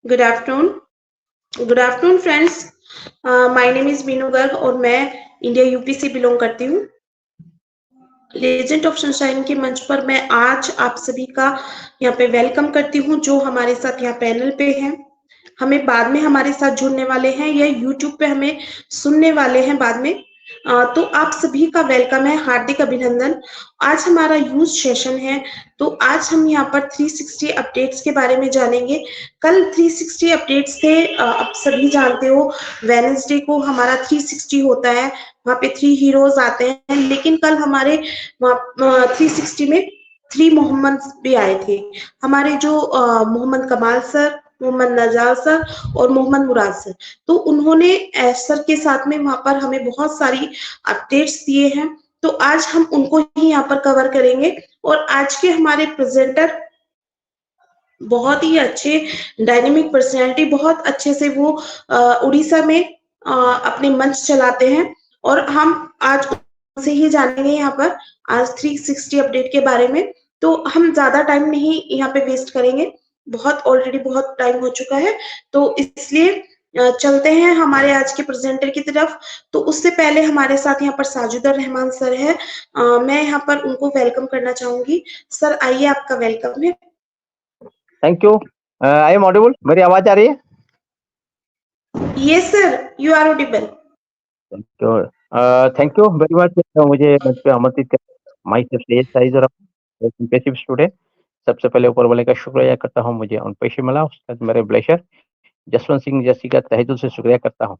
Good afternoon. Good afternoon friends. My name is Meenu Garg और मैं India UP से belong करती हूँ। लेजेंड ऑफ सनशाइन के मंच पर मैं आज आप सभी का यहाँ पे वेलकम करती हूँ, जो हमारे साथ यहाँ पैनल पे हैं। हमें बाद में हमारे साथ जुड़ने वाले हैं या यूट्यूब पे हमें सुनने वाले हैं बाद में। तो आप सभी का वेलकम है, हार्दिक अभिनंदन। आज हमारा यूज सेशन है, तो आज हम यहाँ पर 360 अपडेट्स के बारे में जानेंगे। कल 360 अपडेट्स थे, आप सभी जानते हो वेडनेसडे को हमारा 360 होता है, वहाँ पे 3 हीरोज आते हैं। लेकिन कल हमारे 360 में 3 मोहम्मद भी आए थे। हमारे जो मोहम्मद कमाल सर, मोहम्मद नजाल सर और मोहम्मद मुराद सर, तो उन्होंने सर के साथ में वहां पर हमें बहुत सारी अपडेट्स दिए हैं। तो आज हम उनको ही यहाँ पर कवर करेंगे। और आज के हमारे प्रेजेंटर बहुत ही अच्छे डायनेमिक पर्सनैलिटी, बहुत अच्छे से वो उड़ीसा में अपने मंच चलाते हैं। और हम आज उनसे ही जानेंगे यहाँ पर आज 360 अपडेट के बारे में। तो हम ज्यादा टाइम नहीं यहाँ पे वेस्ट करेंगे, बहुत ऑलरेडी बहुत टाइम हो चुका है, तो इसलिए चलते हैं हमारे आज के प्रेजेंटर की तरफ। तो उससे पहले हमारे साथ यहाँ पर साजिदुर रहमान सर है, मैं यहाँ पर उनको वेलकम करना चाहूंगी। सर आइए, आपका वेलकम है। Thank you. I am audible? मेरी आवाज आ रही है? Yes sir, you are audible. Thank you very much मुझे मंच पे आमंत्रित कर। Myself Syed Sajid Rahman, passive student. सबसे पहले ऊपर वाले का शुक्रिया करता हूँ, मुझे ऑन पैसे मिला, उसके बाद मेरे ब्लेशर जसवंत सिंह जैसी का तहे दिल से शुक्रिया करता हूँ।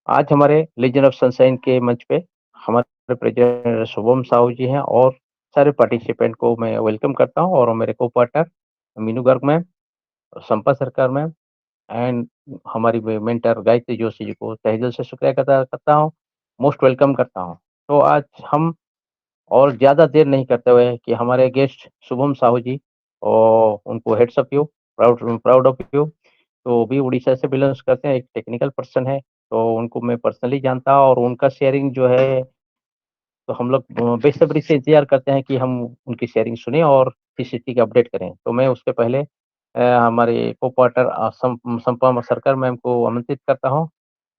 आज हमारे लीजेंड ऑफ सनशाइन के मंच पे हमारे प्रेसिडेंट शुभम साहू जी हैं और सारे पार्टिसिपेंट को मैं वेलकम करता हूँ, और मेरे को पार्टनर मीनू गर्ग मैम, संपा सरकार मैम एंड हमारी मेंटर गायत्री जोशी जी को तहे दिल से शुक्रिया करता हूँ, मोस्ट वेलकम करता हूँ। तो आज हम और ज़्यादा देर नहीं करते हुए कि हमारे गेस्ट शुभम साहू जी, और उनको heads up you, proud of you. तो भी उड़ीसा से बिलोंग्स करते हैं, एक टेक्निकल पर्सन है, तो उनको मैं पर्सनली जानता हूँ, और उनका शेयरिंग जो है, तो हम लोग बेसब्री से इंतजार करते हैं कि हम उनकी शेयरिंग सुने और सीसीटी की अपडेट करें। तो मैं उसके पहले हमारे को पार्टनर संपा सरकार मैम को आमंत्रित करता हूँ,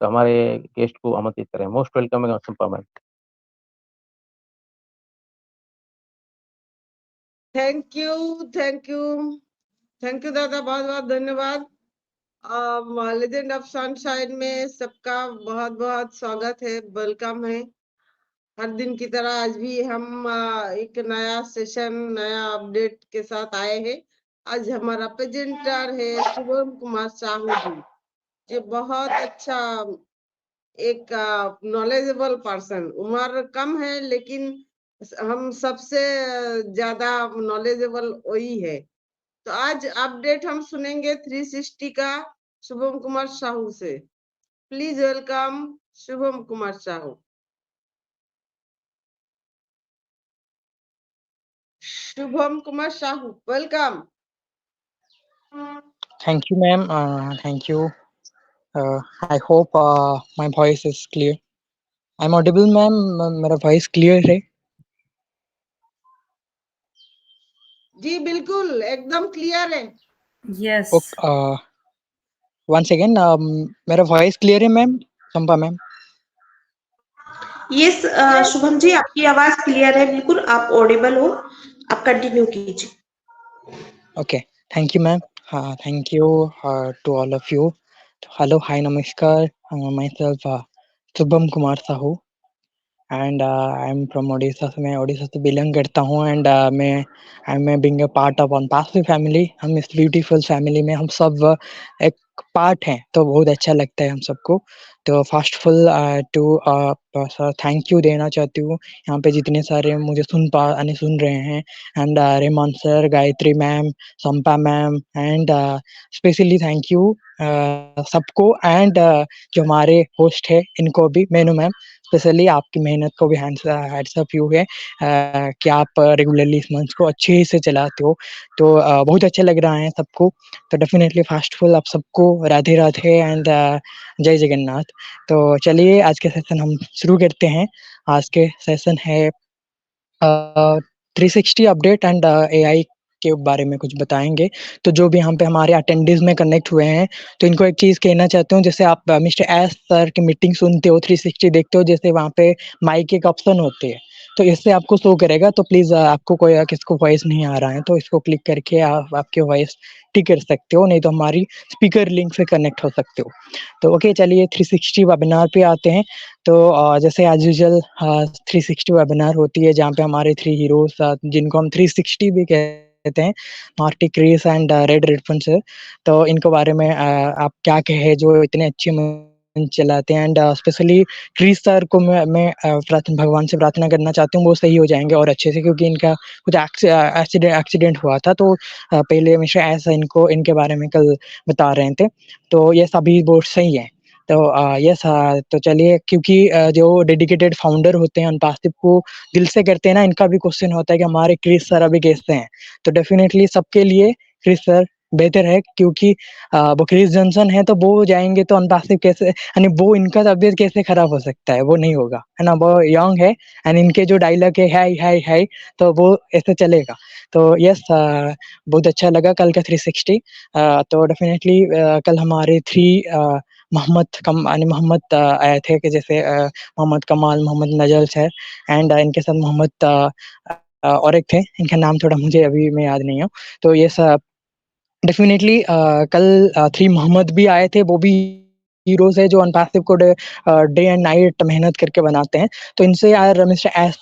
तो हमारे गेस्ट को आमंत्रित करें। मोस्ट वेलकम है Sampa ma'am. Thank you thank you thank you दादा, बहुत बहुत धन्यवाद। लेजेंड ऑफ सनशाइन में सबका बहुत बहुत स्वागत है, वेलकम है। हर दिन की तरह आज भी हम एक नया सेशन, नया अपडेट के साथ आए हैं। आज हमारा प्रेजेंटर है शुभम कुमार साहू जी, जो बहुत अच्छा एक नॉलेजेबल पर्सन। उम्र कम है लेकिन हम सबसे ज्यादा नॉलेजेबल वही है। तो आज अपडेट हम सुनेंगे 360 का शुभम कुमार साहू से। Please welcome Shubham Kumar Sahu. Shubham Kumar Sahu, welcome. Thank you, ma'am. Thank you. I hope my voice is clear. I'm audible, ma'am. मेरा voice clear है? जी बिल्कुल, एकदम क्लियर है। Yes. Once again, मेरा voice clear है, ma'am? संपा ma'am? Yes Shubham ji, आपकी आवाज क्लियर है, बिल्कुल आप ऑडिबल हो, आप कंटिन्यू कीजिए। Okay, thank you, ma'am. Thank you to all of you. Hello, hi, namaskar. Myself Shubham Kumar Sahu, and I'm from Odisha. मैं ओडिशा से बिलोंग करता हूँ, एंड मैं बीइंग अ पार्ट ऑफ अनपासवी फैमिली। हम इस ब्यूटीफुल फैमिली में हम सब एक पार्ट हैं, तो बहुत अच्छा लगता है हम सबको। तो फर्स्टफुल टू सर थैंक यू देना चाहती हूँ यहाँ पे जितने सारे मुझे सुन रहे हैं, and Rehman sir, Gayatri ma'am, Sampa ma'am, and specially thank you सबको, एंड जो हमारे होस्ट है इनको भी, मेनू मैम, स्पेशली आपकी मेहनत को भी हैंड्स अप यू है कि आप रेगुलरली इस मंच को अच्छे से चलाते हो। तो बहुत अच्छा लग रहा है सबको। तो डेफिनेटली फर्स्टफुल आप सबको राधे राधे एंड जय जगन्नाथ। तो चलिए आज के सेशन हम शुरू करते हैं। आज के सेशन है 360 अपडेट एंड AI के बारे में कुछ बताएँगे। तो जो भी यहाँ पे हमारे अटेंडीज़ में कनेक्ट हुए हैं, तो इनको एक चीज़ कहना चाहता हूँ, जैसे आप मिस्टर एस सर की मीटिंग सुनते हो, 360 देखते हो, जैसे वहाँ पे माइक एक ऑप्शन होती है, तो इससे आपको शो करेगा। तो प्लीज़ आपको कोई किसको वॉइस नहीं आ रहा है, तो इसको क्लिक करके आप आपकी वॉइस ठीक कर सकते हो, नहीं तो हमारी स्पीकर लिंक से कनेक्ट हो सकते हो। तो ओके, चलिए 360 वेबिनार पे आते हैं। तो जैसे एज़ यूजुअल 360 वेबिनार होती है, जहाँ पे हमारे 3 हीरोज़ जिनको हम 360 भी कहते हैं, Marty, Chris and red Redfern sir. तो इनके बारे में आप क्या कहें, जो इतने अच्छे मंच चलाते हैं। एंड स्पेशली क्रिस सर को मैं भगवान से प्रार्थना करना चाहती हूँ, वो सही हो जाएँगे और अच्छे से, क्योंकि इनका कुछ एक्सीडेंट हुआ था। तो पहले हमेशा ऐसा इनको इनके बारे में कल बता रहे थे, तो ये सभी वो सही है। तो यस, तो चलिए, क्योंकि जो डेडिकेटेड फाउंडर होते हैं अनपासिव को दिल से करते हैं ना, इनका भी क्वेश्चन होता है कि हमारे क्रिस सर अभी कैसे हैं? तो डेफिनेटली सबके लिए क्रिस सर बेहतर है, क्योंकि वो क्रिस जॉनसन है, तो वो जाएँगे तो अनपासिव कैसे, यानी वो इनका तबीयत कैसे खराब हो सकता है? वो नहीं होगा, है ना? वो यंग है एंड इनके जो डायलॉग है, हाय हाय हाय, तो वो ऐसे चलेगा। तो यस, बहुत अच्छा लगा कल का 360। तो डेफिनेटली कल हमारे 3 मोहम्मद आए थे, कि जैसे मोहम्मद कमाल, मोहम्मद नजल सर एंड इनके साथ मोहम्मद और एक थे, इनका नाम थोड़ा मुझे अभी मैं याद नहीं हूँ। तो ये सब डेफिनेटली कल 3 मोहम्मद भी आए थे, वो भी हीरोज़ है जो अनपासिव को डे एंड नाइट मेहनत करके बनाते हैं। तो इनसे यार मिस्टर एस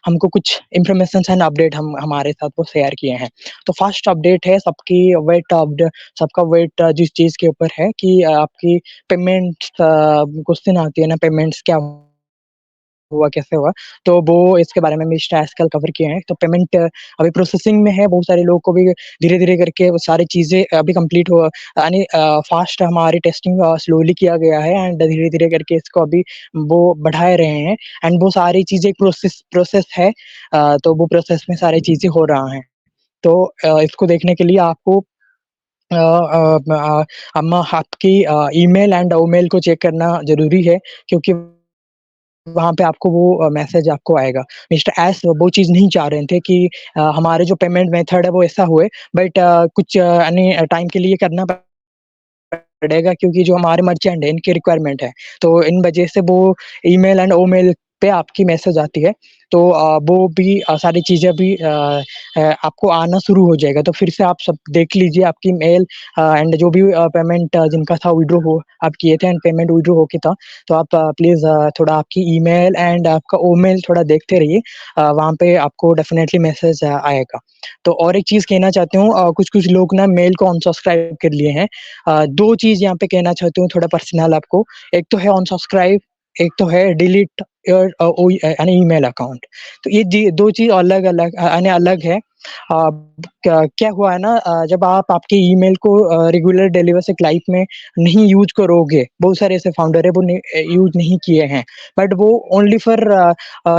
हमको कुछ इन्फॉर्मेशंस एंड अपडेट हमारे साथ वो शेयर किए हैं। तो फर्स्ट अपडेट है, सबका वेट जिस चीज़ के ऊपर है कि आपकी पेमेंट्स क्वेश्चन आती है ना, पेमेंट्स क्या हुआ, कैसे हुआ? तो वो इसके बारे में मिस्टर एस कल कवर किए हैं। तो पेमेंट अभी प्रोसेसिंग में है, बहुत सारे लोगों को भी धीरे-धीरे करके वो सारी चीज़ें अभी कंप्लीट हो, यानी फास्ट हमारी टेस्टिंग स्लोली किया गया है एंड धीरे-धीरे करके इसको अभी वो बढ़ा रहे हैं एंड वो सारी चीज़ें प्रोसेस है। तो वो प्रोसेस में सारी चीज़ें हो रहा हैं। तो इसको देखने के लिए आपको आपकी ईमेल एंड ओमेल को चेक करना ज़रूरी है, क्योंकि वहाँ पे आपको वो मैसेज आपको आएगा। मिस्टर एस वो चीज़ नहीं चाह रहे थे कि हमारे जो पेमेंट मेथड है वो ऐसा हुए, बट कुछ यानी टाइम के लिए करना पड़ेगा, क्योंकि जो हमारे मर्चेंट है इनकी रिक्वायरमेंट है। तो इन वजह से वो ईमेल एंड ओमेल पे आपकी मैसेज आती है। तो वो भी सारी चीज़ें अभी आपको आना शुरू हो जाएगा। तो फिर से आप सब देख लीजिए आपकी मेल एंड जो भी पेमेंट जिनका था विथड्रॉ हो आप किए थे एंड पेमेंट विथड्रॉ हो के था। तो आप प्लीज़ थोड़ा आपकी ईमेल एंड आपका ओमेल थोड़ा देखते रहिए। वहाँ पे आपको डेफ़िनेटली मैसेज आएगा। तो और एक चीज़ कहना चाहती हूँ, कुछ-कुछ लोग ना मेल को अनसब्सक्राइब कर लिए हैं। 2 चीज़ यहाँ पे कहना चाहती हूँ थोड़ा पर्सनल आपको। एक तो है अनसब्सक्राइब, एक तो है डिलीट योर यानी ईमेल अकाउंट। तो ये 2 चीज़ अलग-अलग यानी अलग है। क्या क्या हुआ है ना, जब आप आपके ईमेल को रेगुलर डेली बेसिक लाइफ में नहीं यूज़ करोगे, बहुत सारे ऐसे फाउंडर है वो यूज़ नहीं किए हैं। बट वो ओनली फॉर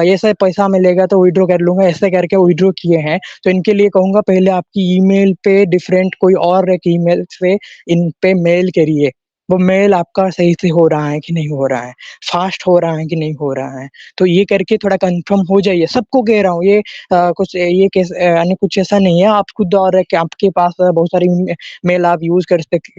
ऐसे पैसा मिलेगा तो विथड्रॉ कर लूँगा, ऐसे करके विथड्रॉ किए हैं। तो इनके लिए कहूँगा, पहले आपकी ईमेल पे डिफरेंट कोई और एक ईमेल से इन पे मेल करिए। वो मेल आपका सही से हो रहा है कि नहीं हो रहा है, फ़ास्ट हो रहा है कि नहीं हो रहा है। तो ये करके थोड़ा कन्फर्म हो जाइए, सबको कह रहा हूँ ये कुछ ये यानी कुछ ऐसा नहीं है, आप खुद और एक आपके पास बहुत सारी मेल आप यूज़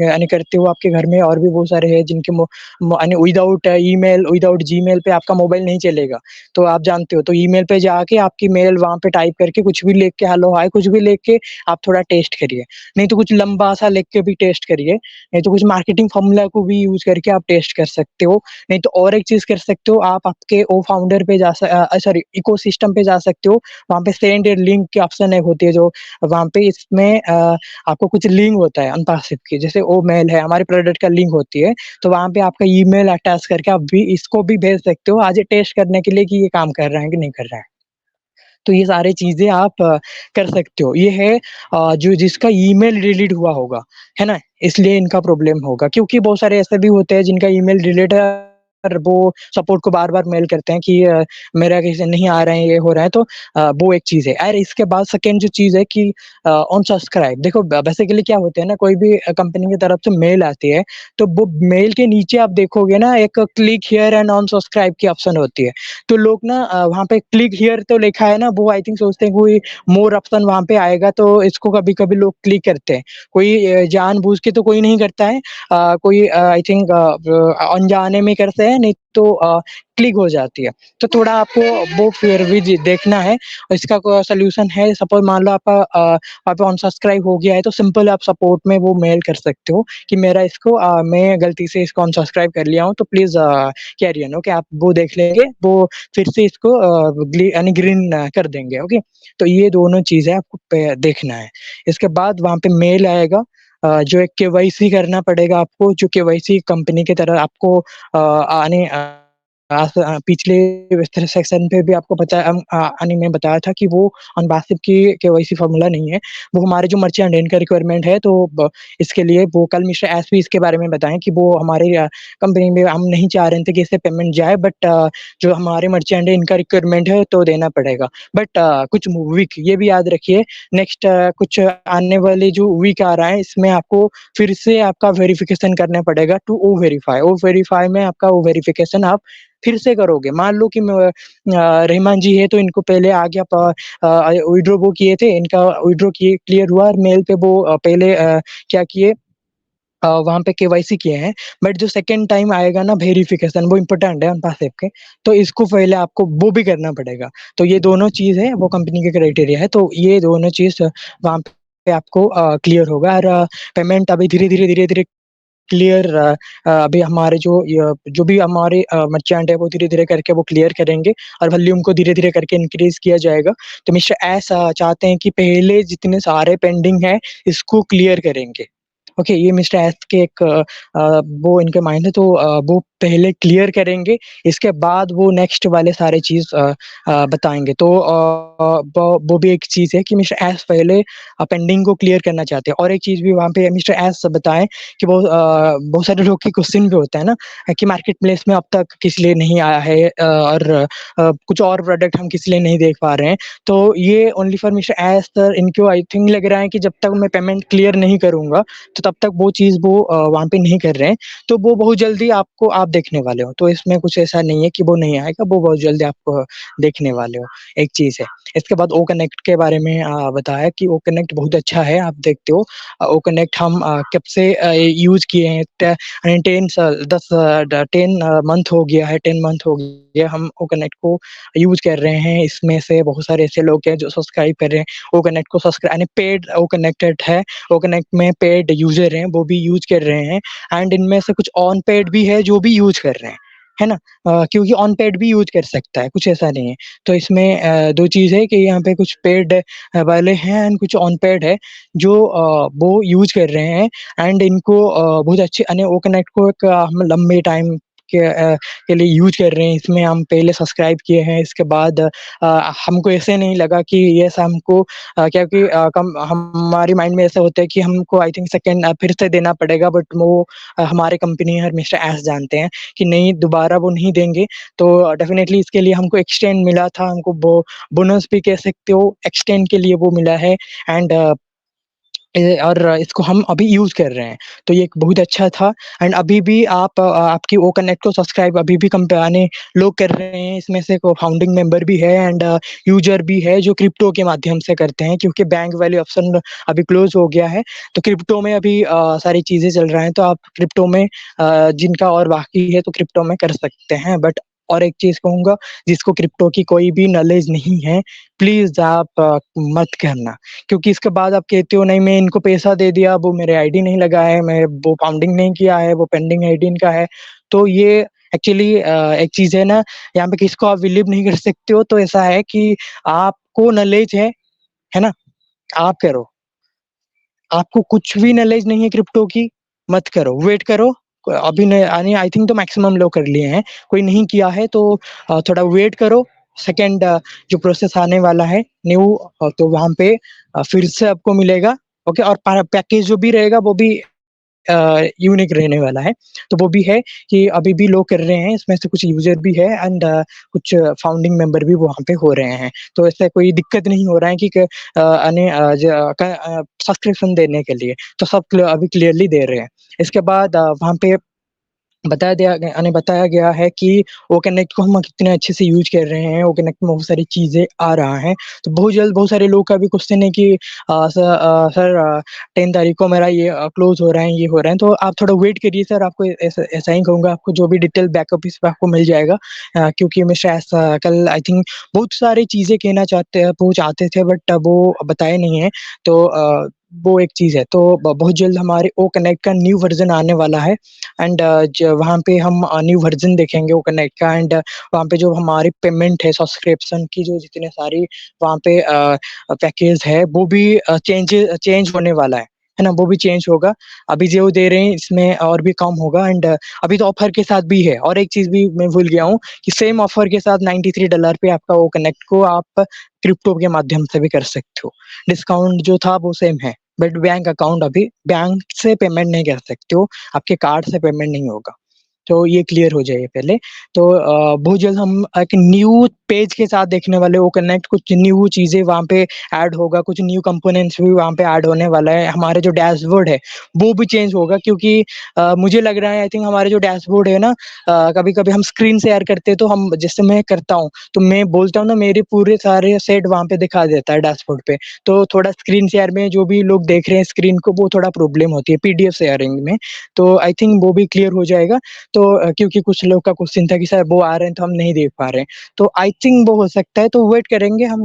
यानी करते हो, आपके घर में और भी बहुत सारे हैं जिनके यानी विदाउट ईमेल, विदाउट जीमेल पे आपका मोबाइल नहीं चलेगा। तो आप जानते हो, तो ईमेल पे जाके आपकी मेल वहाँ पे टाइप करके कुछ भी लिख के हेलो हाय कुछ भी लिख के आप थोड़ा टेस्ट करिए। नहीं तो कुछ लंबा-सा लिख के भी टेस्ट करिए, नहीं तो कुछ मार्केटिंग फ़ॉर्मूला को भी यूज़ करके आप टेस्ट कर सकते हो। नहीं तो और एक चीज़ कर सकते हो, आप आपके ओ फाउंडर पे सॉरी इकोसिस्टम पे जा सकते हो। वहाँ पे सेंड ए लिंक की ऑप्शन एक होती है, जो वहाँ पे इसमें आपको कुछ लिंक होता है अनपासिव की, जैसे ओ मेल है, हमारे प्रोडक्ट का लिंक होती है, तो वहाँ पे आपका ईमेल अटैच करके आप भी इसको भी भेज सकते हो आज ये टेस्ट करने के लिए कि ये काम कर रहा है कि नहीं कर रहा है। तो ये सारी चीज़ें आप कर सकते हो। ये है जो जिसका ईमेल डिलीट हुआ होगा, है ना? इसलिए इनका प्रॉब्लम होगा, क्योंकि बहुत सारे ऐसे भी होते हैं जिनका ईमेल डिलीट है वो सपोर्ट को बार-बार मेल करते हैं कि मेरा कैसे नहीं आ रहा है, ये हो रहा है, तो वो एक चीज़ है। और इसके बाद सेकंड जो चीज़ है कि अनसब्सक्राइब। देखो बेसिकली क्या होता है ना, कोई भी कंपनी की तरफ से मेल आती है, तो वो मेल के नीचे आप देखोगे ना एक क्लिक हियर एंड अनसब्सक्राइब की ऑप्शन होती है। तो लोग ना वहाँ पे क्लिक हियर तो लिखा है ना, वो आई थिंक सोचते हैं कोई मोर ऑप्शन वहाँ पे आएगा, तो इसको कभी-कभी लोग क्लिक करते हैं। कोई जानबूझ के तो कोई नहीं करता है, कोई आई थिंक अनजाने में करते हैं, नहीं तो क्लिक हो जाती है। तो थोड़ा आपको वो फिर भी देखना है। इसका सॉल्यूशन है, सपोज मान लो आपका वहाँ पे अनसब्सक्राइब हो गया है, तो सिंपल आप सपोर्ट में वो मेल कर सकते हो कि मेरा इसको मैं गलती से इसको अनसब्सक्राइब कर लिया हूँ, तो प्लीज़ कैरी ऑन। ओके, आप वो देख लेंगे, वो फिर से इसको यानी ग्रीन कर देंगे। ओके, तो ये दोनों चीज़ें आपको देखना है। इसके बाद वहाँ पे मेल आएगा, जो एक केवाईसी करना पड़ेगा आपको, जो केवाईसी कंपनी की तरह आपको आने पिछले सेक्शन पे भी आपको पता है, यानी मैं बताया था कि वो अनबासिव की केवाईसी फॉर्मूला नहीं है, वो हमारे जो मर्चेंट इनका रिक्वायरमेंट है। तो इसके लिए वो कल मिस्टर एस भी इसके बारे में बताएं कि वो हमारे कंपनी में हम नहीं चाह रहे थे कि इससे पेमेंट जाए, बट जो हमारे मर्चेंट है इनका रिक्वायरमेंट है तो देना पड़ेगा। बट कुछ वीक ये भी याद रखिए, नेक्स्ट कुछ आने वाले जो वीक आ रहा है, इसमें आपको फिर से आपका वेरिफिकेशन करना पड़ेगा टू ओ वेरीफाई। ओ वेरीफाई में आपका वो वेरिफिकेशन आप फिर से करोगे। मान लो कि रहमान जी है, तो इनको पहले आगे आप विड्रॉ वो किए थे, इनका विड्रॉ किए क्लियर हुआ, और मेल पे वो पहले क्या किए, वहाँ पे केवाईसी किए हैं। बट जो सेकंड टाइम आएगा ना वेरिफिकेशन, वो इम्पोर्टेंट है अनपासिव के, तो इसको पहले आपको वो भी करना पड़ेगा। तो ये दोनों चीज़ है, वो कंपनी के क्राइटेरिया है, तो ये दोनों चीज़ वहाँ पे आपको क्लियर होगा। और पेमेंट अभी धीरे-धीरे क्लियर अभी हमारे जो भी हमारे मर्चेंट है, वो धीरे-धीरे करके वो क्लियर करेंगे, और वॉल्यूम को धीरे-धीरे करके इंक्रीज़ किया जाएगा। तो मिस्टर एस चाहते हैं कि पहले जितने सारे पेंडिंग हैं, इसको क्लियर करेंगे। ओके, ये मिस्टर एस के एक वो इनके माइंड है, तो वो पहले क्लियर करेंगे, इसके बाद वो नेक्स्ट वाले सारे चीज़ बताएँगे। तो वो भी एक चीज़ है कि मिस्टर एस पहले पेंडिंग को क्लियर करना चाहते हैं। और एक चीज़ भी वहाँ पे मिस्टर एस बताएँ कि वो बहुत सारे लोग के क्वेश्चन भी होता है ना, कि मार्केट प्लेस में अब तक किस लिए नहीं आया है, और कुछ और प्रोडक्ट हम किस लिए नहीं देख पा रहे हैं। तो ये only for mister S sir, इनको आई थिंक लग रहा है कि जब तक मैं पेमेंट क्लियर नहीं करूँगा, तो तब तक वो चीज़ वो वहाँ पे नहीं कर रहे हैं। तो वो बहुत जल्दी आपको आप देखने वाले हो। तो इसमें कुछ ऐसा नहीं है कि वो नहीं आएगा, वो बहुत जल्दी आपको देखने वाले हो, एक चीज़ है। इसके बाद ओ कनेक्ट के बारे में बताया कि ओ कनेक्ट बहुत अच्छा है, आप देखते हो। ओ कनेक्ट हम कब से यूज़ किए हैं, 10 साल 10 मंथ हो गया है, 10 मंथ हो गया हम ओ कनेक्ट को यूज़ कर रहे हैं। इसमें से बहुत सारे ऐसे लोग हैं जो सब्सक्राइब कर रहे हैं। ओ कनेक्ट को सब्सक्राइब यानी पेड ओ कनेक्टेड है, ओ कनेक्ट में पेड यूज़र हैं, वो भी यूज़ कर रहे हैं, एंड इनमें से कुछ ऑन पेड भी है जो भी यूज़ कर रहे हैं, है ना? क्योंकि ऑन पेड भी यूज़ कर सकता है, कुछ ऐसा नहीं है। तो इसमें 2 चीज़ है कि यहाँ पे कुछ पेड वाले हैं एंड कुछ ऑन पेड है, जो वो यूज़ कर रहे हैं, एंड इनको बहुत अच्छे यानी ओ कनेक्ट को एक हम लंबे टाइम के लिए यूज़ कर रहे हैं। इसमें हम पहले सब्सक्राइब किए हैं, इसके बाद हमको ऐसे नहीं लगा कि येस हमको क्योंकि कम हमारी माइंड में ऐसा होता है कि हमको आई थिंक सेकंड फिर से देना पड़ेगा, बट वो हमारे कंपनी और मिस्टर एस जानते हैं कि नहीं, दोबारा वो नहीं देंगे। तो डेफ़िनेटली इसके लिए हमको एक्सटेंड मिला था, हमको वो बोनस भी कह सकते हो, एक्सटेंड के लिए वो मिला है, एंड और इसको हम अभी यूज़ कर रहे हैं। तो ये एक बहुत अच्छा था, एंड अभी भी आप आपकी ओ कनेक्ट को सब्सक्राइब अभी भी यानी लोग कर रहे हैं। इसमें से को फाउंडिंग मेंबर भी है, एंड यूज़र भी है जो क्रिप्टो के माध्यम से करते हैं, क्योंकि बैंक वाले ऑप्शन अभी क्लोज़ हो गया है। तो क्रिप्टो में अभी सारी चीज़ें चल रहा है, तो आप क्रिप्टो में जिनका और बाकी है तो क्रिप्टो में कर सकते हैं। बट और एक चीज़ कहूँगा, जिसको क्रिप्टो की कोई भी नॉलेज नहीं है, प्लीज़ आप मत करना। क्योंकि इसके बाद आप कहते हो नहीं, मैं इनको पैसा दे दिया, वो मेरे आईडी नहीं लगा है, मैं वो फाउंडिंग नहीं किया है, वो पेंडिंग आईडी इनका है। तो ये एक्चुअली एक चीज़ है ना, यहाँ पे किसको आप बिलीव नहीं कर सकते हो। तो ऐसा है कि आपको नॉलेज है ना? आप करो। आपको कुछ भी नॉलेज नहीं है क्रिप्टो की, मत करो, वेट करो। अभी न यानी आई थिंक तो मैक्सिमम लोग कर लिए हैं, कोई नहीं किया है तो थोड़ा वेट करो। सेकंड जो प्रोसेस आने वाला है न्यू, तो वहाँ पे फिर से आपको मिलेगा, ओके? और पैकेज जो भी रहेगा वो भी यूनिक रहने वाला है। तो वो भी है कि अभी भी लोग कर रहे हैं, इसमें से कुछ यूज़र भी है एंड कुछ फाउंडिंग मेंबर भी वहाँ पे हो रहे हैं। तो ऐसा कोई दिक्कत नहीं हो रहा है कि सब्सक्रिप्शन देने के लिए, तो सब अभी क्लियरली दे रहे हैं। इसके बाद वहाँ पे बताया गया है कि वो कनेक्ट को हम कितने अच्छे से यूज़ कर रहे हैं, वो कनेक्ट में बहुत सारी चीज़ें आ रहा है। तो बहुत जल्द बहुत सारे लोग का भी क्वेश्चन है कि सर 10 तारीख को मेरा ये क्लोज़ हो रहा है, ये हो रहा है, तो आप थोड़ा वेट करिए सर, आपको ऐसा ही कहूँगा, आपको जो भी डिटेल बैकअप इस पे आपको मिल जाएगा। क्योंकि मैं शायद कल आई थिंक बहुत सारी चीज़ें कहना चाहते थे बट वो बताए नहीं हैं। तो वो एक चीज़ है। तो बहुत जल्द हमारे ओ कनेक्ट का न्यू वर्ज़न आने वाला है एंड वहाँ पे हम न्यू वर्ज़न देखेंगे वो कनेक्ट का एंड वहाँ पे जो हमारी पेमेंट है सब्सक्रिप्शन की, जो जितने सारी वहाँ पे पैकेज है वो भी चेंज होने वाला है ना? वो भी चेंज होगा। अभी जो दे रहे हैं इसमें और भी कम होगा एंड अभी तो ऑफ़र के साथ भी है। और एक चीज़ भी मैं भूल गया हूँ कि सेम ऑफ़र के साथ $93 पे आपका वो कनेक्ट को आप क्रिप्टो के माध्यम से भी कर सकते हो। डिस्काउंट जो था वो सेम है, बट बैंक अकाउंट अभी बैंक से पेमेंट नहीं कर सकते हो, आपके कार्ड से पेमेंट नहीं होगा। तो ये क्लियर हो जाए पहले। तो बहुत जल्द हम एक न्यू पेज के साथ देखने वाले वो कनेक्ट, कुछ न्यू चीज़ें वहाँ पे ऐड होगा, कुछ न्यू कंपोनेंट्स भी वहाँ पे ऐड होने वाला है। हमारे जो डैशबोर्ड है, वो भी चेंज होगा क्योंकि मुझे लग रहा है आई थिंक हमारे जो डैशबोर्ड है ना, कभी-कभी हम स्क्रीन शेयर करते हैं तो हम जैसे मैं करता हूँ, तो मैं बोलता हूँ ना मेरे पूरे सारे सेट वहाँ पे दिखा देता है डैशबोर्ड पे। तो थोड़ा स्क्रीन शेयर में जो भी लोग देख रहे हैं स्क्रीन को, वो थोड़ा प्रॉब्लम होती है पीडीएफ शेयरिंग में। तो आई थिंक वो भी क्लियर हो जाएगा। तो क्योंकि कुछ लोग का क्वेश्चन था कि सर वो आ रहे हैं तो हम नहीं देख पा रहे हैं। तो आई थिंक वो हो सकता है, तो वेट करेंगे हम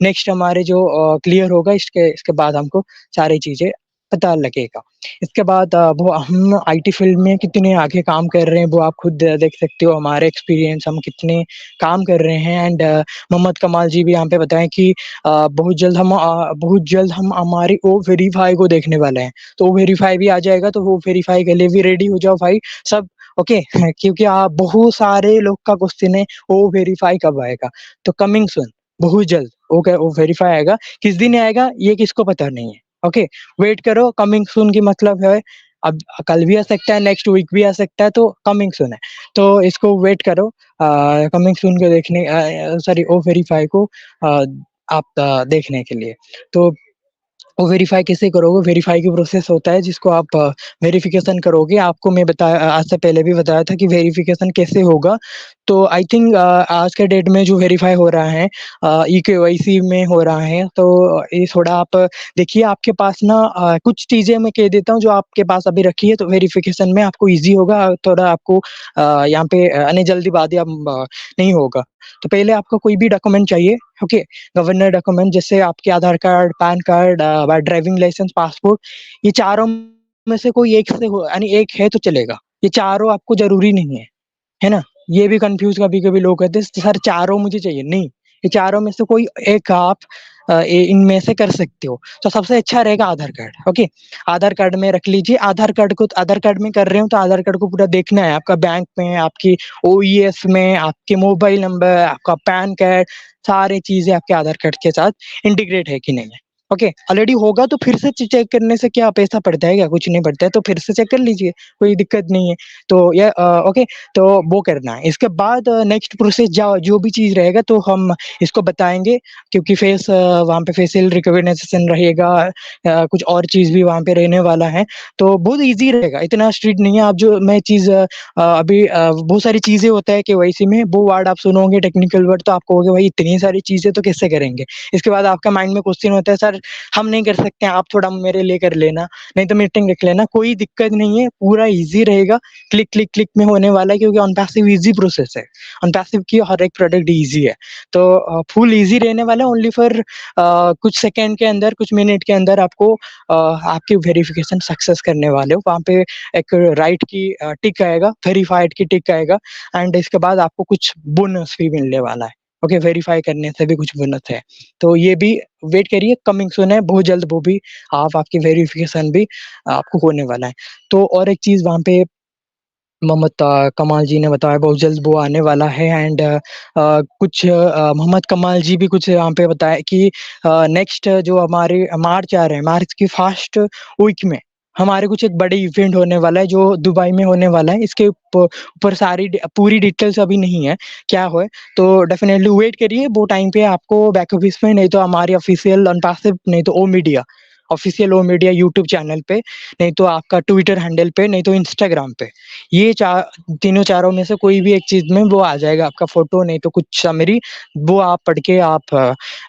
नेक्स्ट हमारे जो क्लियर होगा इसके बाद हमको सारी चीज़ें पता लगेगा। इसके बाद वो हम आईटी फील्ड में कितने आगे काम कर रहे हैं वो आप खुद देख सकते हो, हमारे एक्सपीरियंस हम कितने काम कर रहे हैं एंड मोहम्मद कमाल जी भी यहाँ पे बताएँ कि बहुत जल्द हम हमारी ओ वेरीफाई को देखने वाले हैं। तो ओ वेरीफाई भी आ जाएगा, तो वो वेरीफाई के लिए भी रेडी हो जाओ भाई सब। ओके क्योंकि बहुत सारे लोग का क्वेश्चन है वो वेरीफाई कब आएगा, तो कमिंग सून बहुत जल्द वो वेरीफाई आएगा। किस दिन आएगा ये किसको पता नहीं है। ओके वेट करो, कमिंग सून की मतलब है अब कल भी आ सकता है, नेक्स्ट वीक भी आ सकता है, तो कमिंग सून है। तो इसको वेट करो कमिंग सून को देखने सॉरी ओ वेरीफाई को आप देखने के लिए। तो वो वेरीफ़ाई कैसे करोगे? वेरीफ़ाई की प्रोसेस होता है जिसको आप वेरिफ़िकेशन करोगे। आपको मैं आज से पहले भी बताया था कि वेरिफ़िकेशन कैसे होगा। तो आई थिंक आज के डेट में जो वेरीफ़ाई हो रहा है ई-केवाईसी में हो रहा है। तो ये थोड़ा आप देखिए आपके पास ना कुछ चीज़ें मैं कह देता हूँ जो आपके पास अभी रखी है, तो वेरिफ़िकेशन में आपको ईज़ी होगा। थोड़ा आपको यहाँ पे जल्दबाज़ी नहीं होगा। तो पहले आपको कोई भी डॉक्यूमेंट चाहिए, ओके? गवर्नर डॉक्यूमेंट जैसे आपके Aadhaar card, PAN card, driving licence, passport, ये चारों में से कोई एक से हो यानी एक है तो चलेगा। ये चारों आपको ज़रूरी नहीं है ना? ये भी कन्फ्यूज़ कभी-कभी लोग कहते हैं सर चारों मुझे चाहिए, नहीं, ये चारों में से कोई एक आप इनमें से कर सकते हो। तो सबसे अच्छा रहेगा आधार कार्ड, ओके? आधार कार्ड में रख लीजिए, आधार कार्ड में कर रहे हो तो आधार कार्ड को पूरा देखना है, आपका बैंक में, आपकी ओईएस में, आपके मोबाइल नंबर, आपका पैन कार्ड, सारी चीज़ें आपके आधार कार्ड के साथ इंटीग्रेट है कि नहीं है। ओके, ऑलरेडी होगा तो फिर से चेक करने से क्या पैसा पड़ता है क्या? कुछ नहीं पड़ता है, तो फिर से चेक कर लीजिए, कोई दिक्कत नहीं है। तो ये ओके, तो वो करना है। इसके बाद नेक्स्ट प्रोसेस जो भी चीज़ रहेगा तो हम इसको बताएँगे क्योंकि वहाँ पे फेशियल रिकॉग्निशन रहेगा, कुछ और चीज़ भी वहाँ पे रहने वाला है। तो बहुत ईज़ी रहेगा, इतना स्ट्रिक्ट नहीं है। आप जो मैं चीज़ अभी बहुत सारी चीज़ें होता है केवाईसी में, वो वर्ड आप सुनोगे टेक्निकल वर्ड तो आप कहोगे भाई इतनी सारी चीज़ें तो कैसे करेंगे? इसके बाद आपका माइंड में क्वेश्चन होता है सर हम नहीं कर सकते, आप थोड़ा मेरे लिए कर लेना, नहीं तो मीटिंग रख लेना। कोई दिक्कत नहीं है, पूरा ईज़ी रहेगा, क्लिक, क्लिक, क्लिक में होने वाला है क्योंकि ऑन पैसिव ईज़ी प्रोसेस है। ऑन पैसिव की हर एक प्रोडक्ट ईज़ी है। तो फुल ईज़ी रहने वाला है ओनली फॉर कुछ सेकंड के अंदर, कुछ मिनट के अंदर आपको आपकी वेरिफिकेशन सक्सेस करने वाले हो। वहाँ पे एक राइट की टिक आएगा, वेरिफाइड की टिक आएगा एंड इसके बाद आपको कुछ बोनस भी मिलने वाला है। ओके, वेरीफाई करने से भी कुछ बोनस है। तो ये भी वेट करिए, कमिंग सून है, बहुत जल्द वो भी आपकी वेरिफिकेशन भी आपको होने वाला है। तो और एक चीज़ वहाँ पे मोहम्मद कमाल जी ने बताया बहुत जल्द वो आने वाला है एंड कुछ मोहम्मद कमाल जी भी कुछ यहाँ पे बताया कि नेक्स्ट जो हमारे मार्च आ रहे हैं, मार्च की फर्स्ट वीक में हमारे कुछ एक बड़े इवेंट होने वाला है जो दुबई में होने वाला है। इसके ऊपर पूरी डिटेल्स अभी नहीं है क्या हो, तो डेफिनेटली वेट करिए, वो टाइम पे आपको बैक ऑफिस में, नहीं तो हमारी ऑफिशियल अनपासिव, नहीं तो ओ मीडिया, ऑफिशियल ओ मीडिया यूट्यूब चैनल पे, नहीं तो आपका ट्विटर हैंडल पे, नहीं तो इंस्टाग्राम पे, ये तीनों चारों में से कोई भी एक चीज में वो आ जाएगा आपका फोटो, नहीं तो कुछ समरी, वो आप पढ़ के आप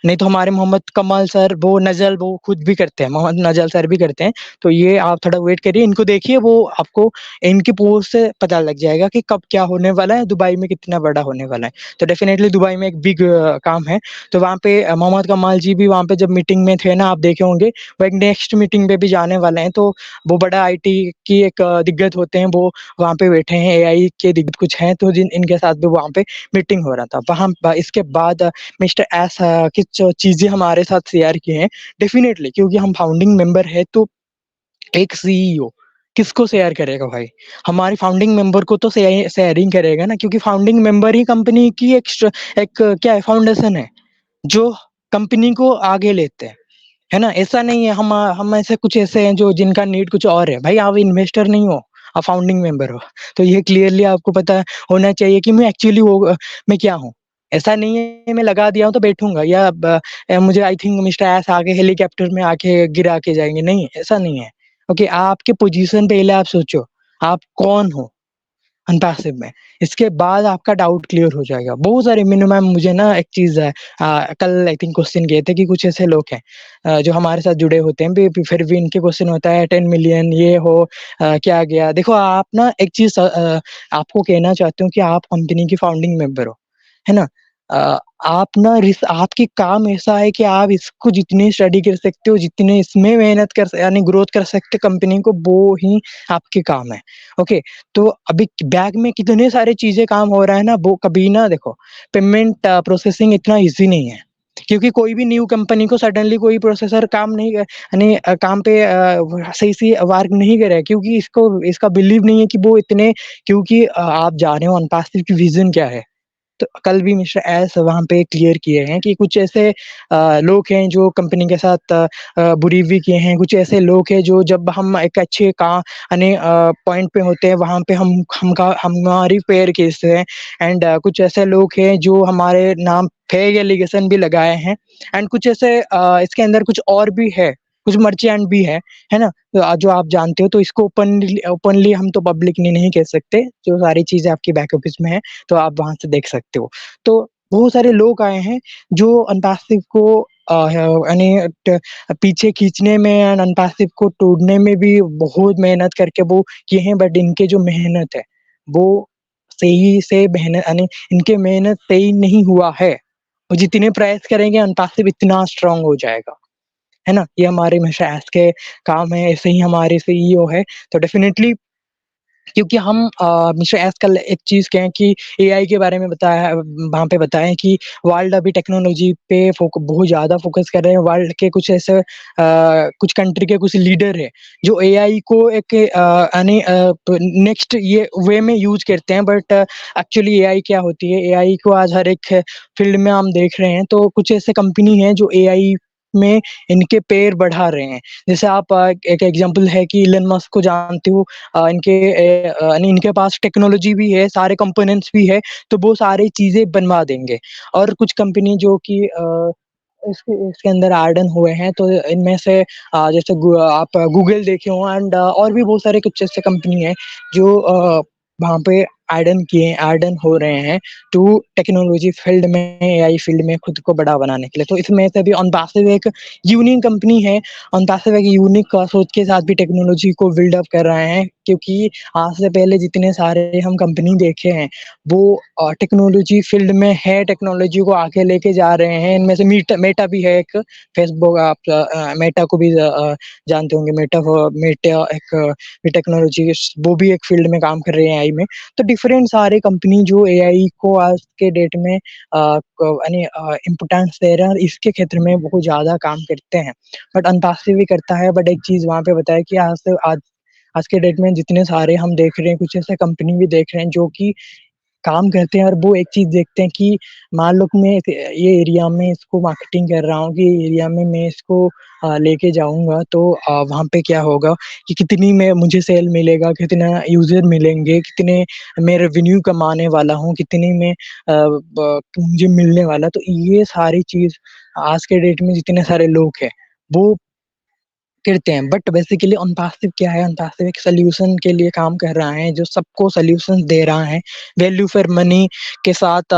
नहीं तो हमारे मोहम्मद कमाल सर, वो नजल, वो खुद भी करते हैं, मोहम्मद नजल सर भी करते हैं, तो ये आप थोड़ा वेट करिए, इनको देखिए, वो आपको इनकी पोस्ट से पता लग जाएगा कि कब क्या होने वाला है, दुबई में कितना बड़ा होने वाला है। तो डेफिनेटली दुबई में एक बिग काम है, तो वहाँ पे मोहम्मद कमाल जी भी वहाँ पे जब मीटिंग में थे ना, आप देखे होंगे, वो एक नेक्स्ट मीटिंग पे भी जाने वाले हैं, तो वो बड़ा आईटी की एक दिग्गज होते हैं, वो वहाँ पे बैठे हैं, एआई के दिग्गज कुछ हैं, तो जिन इनके साथ भी वहाँ पे मीटिंग हो रहा था वहाँ। इसके बाद मिस्टर एस कुछ चीजें हमारे साथ शेयर की हैं, डेफिनेटली, क्योंकि हम फाउंडिंग मेंबर है, तो एक सीईओ किसको शेयर करेगा भाई? हमारी फाउंडिंग मेंबर को तो शेयरिंग करेगा ना, क्योंकि फाउंडिंग मेंबर ही कंपनी की एक क्या है, फाउंडेशन है, जो कंपनी को आगे लेते हैं, है ना? ऐसा नहीं है हम ऐसे कुछ ऐसे हैं जो जिनका नीड कुछ और है। भाई आप इन्वेस्टर नहीं हो, आप फाउंडिंग मेंबर हो, तो ये क्लियरली आपको पता होना चाहिए कि मैं एक्चुअली वो मैं क्या हूँ। ऐसा नहीं है मैं लगा दिया हूँ तो बैठूंगा, या मुझे आई थिंक मिस्टर एस आके हेलीकॉप्टर में आके गिरा के जाएंगे, नहीं, ऐसा नहीं है। ओके, आपके पोजीशन पहले आप सोचो, आप कौन हो अनपैसिव में, इसके बाद आपका डाउट क्लियर हो जाएगा। बहुत सारे मिनिमम, मुझे ना एक चीज है, कल आई थिंक क्वेश्चन किए थे कि कुछ ऐसे लोग हैं जो हमारे साथ जुड़े होते हैं, फिर भी इनके क्वेश्चन होता है 10 मिलियन ये हो, क्या गया। देखो आप ना एक चीज आपको कहना चाहते हो कि आप कंपनी की फाउंडिंग मेंबर हो, है ना? आप ना आपकी काम ऐसा है कि आप इसको जितनी स्टडी कर सकते हो, जितने इसमें मेहनत यानी ग्रोथ कर सकते कंपनी को, वो ही आपके काम है। ओके, तो अभी बैग में कितने सारे चीजें काम हो रहा है ना, वो कभी ना देखो, पेमेंट प्रोसेसिंग इतना इजी नहीं है, क्योंकि कोई भी न्यू कंपनी को सडनली कोई प्रोसेसर काम नहीं यानी काम पे सही से वर्क नहीं करे, क्योंकि इसका बिलीव नहीं है कि वो इतने, क्योंकि आप जाने हो अनपासिव की विजन क्या है। तो कल भी मिस्टर एस वहाँ पे क्लियर किए हैं कि कुछ ऐसे लोग हैं जो कंपनी के साथ बुरी भी किए हैं, कुछ ऐसे लोग हैं जो जब हम एक अच्छे यानी पॉइंट पे होते हैं, वहाँ पे हमारी फेयर केस है, एंड कुछ ऐसे लोग हैं जो हमारे नाम फेक एलिगेशन भी लगाए हैं, एंड कुछ ऐसे इसके अंदर कुछ और भी है, कुछ मर्चेंट भी है ना? तो जो आप जानते हो, तो इसको ओपनली हम तो पब्लिकली नहीं कह सकते, जो सारी चीजें आपकी बैक ऑफिस में है, तो आप वहाँ से देख सकते हो। तो बहुत सारे लोग आए हैं जो अनपैसिव को यानी पीछे खींचने में एंड अनपैसिव को तोड़ने में भी बहुत मेहनत करके वो किए हैं, बट इनके जो मेहनत है वो सही से मेहनत यानी इनके मेहनत सही नहीं हुआ है। वो जितने प्रयास करेंगे अनपैसिव इतना स्ट्रांग हो जाएगा, है ना? ये हमारे हमेशा ऐस के काम है, ऐसे ही हमारे सीईओ है, तो डेफिनेटली, क्योंकि हम मिस्टर एस कल एक चीज़ कहें कि एआई के बारे में बताया, वहाँ पे बताएँ कि वर्ल्ड अभी टेक्नोलॉजी पे बहुत ज़्यादा फ़ोकस कर रहे हैं। वर्ल्ड के कुछ ऐसे कुछ कंट्री के कुछ लीडर हैं, जो एआई को एक यानी नेक्स्ट ये वे में यूज़ करते हैं, बट एक्चुअली एआई क्या होती है? एआई को आज हर एक फ़ील्ड में हम देख रहे हैं, तो कुछ ऐसे कंपनी हैं जो एआई में इनके पैर बढ़ा रहे हैं। जैसे आप एक एग्ज़ाम्पल है कि इलन मस्क को जानते हो, यानी इनके पास टेक्नोलॉजी भी है, सारे कंपोनेंट्स भी है, तो वो सारी चीज़ें बनवा देंगे। और कुछ कंपनी जो कि इसके इसके अंदर ऐड ऑन हुए हैं, तो इनमें से जैसे आप गूगल देखे हो, एंड और भी बहुत सारे कुछ ऐसे कंपनी हैं जो वहाँ पे ऐड ऑन हो रहे हैं टू टेक्नोलॉजी फील्ड में, एआई फील्ड में खुद को बड़ा बनाने के लिए। तो इसमें से भी ऑनपासिव एक यूनिक कंपनी है, ऑनपासिव एक यूनिक सोच के साथ भी टेक्नोलॉजी को बिल्ड अप कर रहे हैं, क्योंकि आज से पहले जितने सारे हम कंपनी देखे हैं, वो टेक्नोलॉजी फील्ड में है, टेक्नोलॉजी को आगे लेके जा रहे हैं। इनमें से मेटा भी है एक, फेसबुक, आप मेटा को भी जानते होंगे, मेटा एक टेक्नोलॉजी, वो भी एक फील्ड में काम कर रहे हैं एआई में। तो डिफरेंट सारे कंपनी जो एआई को आज के डेट में यानी इम्पोर्टेंस दे रहे हैं, और इसके क्षेत्र में बहुत ज़्यादा काम करते हैं। बट अनपासिव भी करता है, बट एक चीज़ वहाँ पे बताया कि आज के डेट में जितने सारे हम देख रहे हैं, कुछ ऐसे कंपनी भी देख रहे हैं जो कि काम करते हैं और वो एक चीज देखते हैं कि मान लो कि मैं ये एरिया में इसको मार्केटिंग कर रहा हूँ कि एरिया में मैं इसको लेके जाऊंगा तो वहाँ पे क्या होगा कि कितनी में मुझे सेल मिलेगा, कितना यूजर मिलेंगे, कितने मैं रेवेन्यू कमाने वाला हूँ, कितनी में मुझे मिलने वाला। तो ये सारी चीज आज के डेट में जितने सारे लोग हैं वो करते हैं। बट बेसिकली अंतासिव क्या है, अंतासिव एक सोल्यूशन के लिए काम कर रहा है जो सबको सोल्यूशन दे रहा है वैल्यू फॉर मनी के साथ।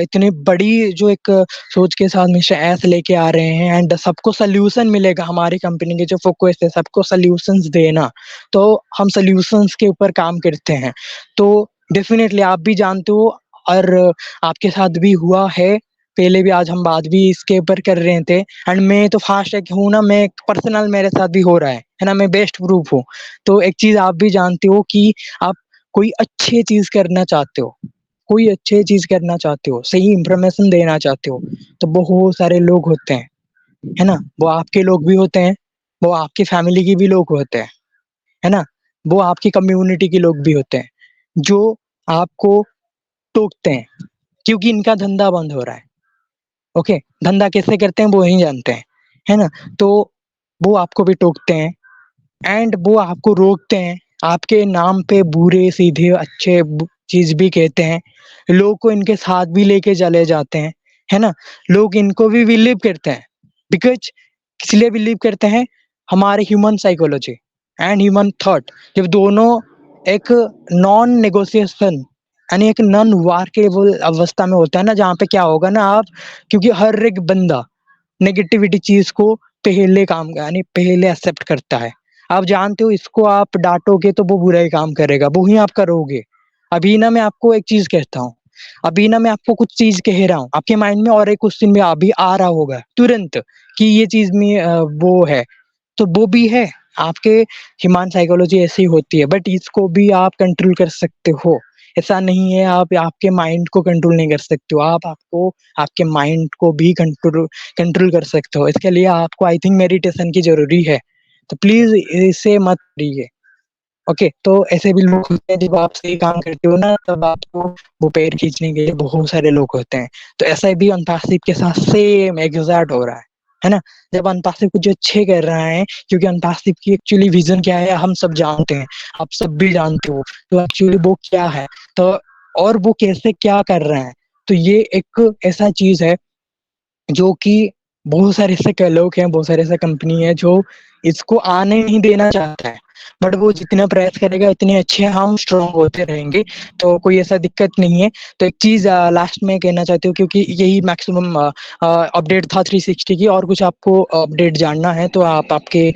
इतनी बड़ी जो एक सोच के साथ मिस्टर एस लेके आ रहे हैं एंड सबको सोल्यूशन मिलेगा। हमारी कंपनी के जो फोकस है सबको सोल्यूशंस देना, तो हम सोल्यूशंस के ऊपर काम करते हैं। तो डेफिनेटली आप भी जानते हो और आपके साथ भी हुआ है पहले भी, आज हम बात भी इसके ऊपर कर रहे थे एंड मैं तो फास्ट एक हूँ ना, मैं पर्सनल मेरे साथ भी हो रहा है ना, मैं बेस्ट प्रूफ हूँ। तो एक चीज आप भी जानते हो कि आप कोई अच्छी चीज करना चाहते हो, कोई अच्छी चीज करना चाहते हो, सही इंफॉर्मेशन देना चाहते हो, तो बहुत सारे लोग होते हैं, है ना। वो आपके लोग भी होते हैं, वो आपकी फैमिली के भी लोग होते हैं, है ना। वो आपकी कम्युनिटी के लोग भी होते हैं जो आपको टोकते हैं क्योंकि इनका धंधा बंद हो रहा है। ओके, धंधा कैसे करते हैं वो ही जानते हैं, है ना। तो वो आपको भी टोकते हैं एंड वो आपको रोकते हैं, आपके नाम पे बुरे सीधे अच्छे चीज भी कहते हैं, लोग को इनके साथ भी लेके चले जाते हैं, है ना। लोग इनको भी बिलीव करते हैं बिकॉज इसलिए बिलीव करते हैं, हमारे human psychology and human thought जब दोनों एक नॉन नेगोशिएशन यानी एक नॉन वार्केबल अवस्था में होता है ना, जहाँ पे क्या होगा ना आप, क्योंकि हर एक बंदा नेगेटिविटी चीज को पहले काम यानी पहले एक्सेप्ट करता है। आप जानते हो इसको आप डांटोगे तो वो बुरा ही काम करेगा, वो ही आप करोगे। अभी ना मैं आपको एक चीज कहता हूँ, अभी ना मैं आपको कुछ चीज कह रहा हूँ, आपके माइंड में और एक क्वेश्चन भी अभी आ रहा होगा तुरंत कि ये चीज में वो है, तो वो भी है। आपके ह्यूमन साइकोलॉजी ऐसी होती है, बट इसको भी आप कंट्रोल कर सकते हो। ऐसा नहीं है आप आपके माइंड को कंट्रोल नहीं कर सकते हो, आप आपको आपके माइंड को भी कंट्रोल कंट्रोल कर सकते हो। इसके लिए आपको आई थिंक मेडिटेशन की जरूरी है, तो प्लीज इसे मत करिए। ओके, तो ऐसे भी लोग होते हैं, जब आप सही काम करते हो ना तब आपको वो पैर खींचने के लिए बहुत सारे लोग होते हैं। तो ऐसा भी अंताक्षरी के साथ सेम एग्जैक्ट हो रहा है ना। जब अंताक्षरी कुछ अच्छे कर रहा है, क्योंकि अंताक्षरी की एक्चुअली विजन क्या है हम सब जानते हैं, आप सब भी जानते हो, तो एक्चुअली वो क्या है, तो और वो कैसे क्या कर रहे हैं। तो ये एक ऐसा चीज है जो कि बहुत सारे ऐसे लोग हैं, बहुत सारे ऐसे कंपनी है जो इसको आने नहीं देना चाहता है, बट वो जितना प्रयास करेगा इतने अच्छे हम स्ट्रॉन्ग होते रहेंगे, तो कोई ऐसा दिक्कत नहीं है। तो एक चीज लास्ट में कहना चाहती हूँ, क्योंकि यही मैक्सिमम अपडेट था 360 की, और कुछ आपको अपडेट जानना है तो आप आपके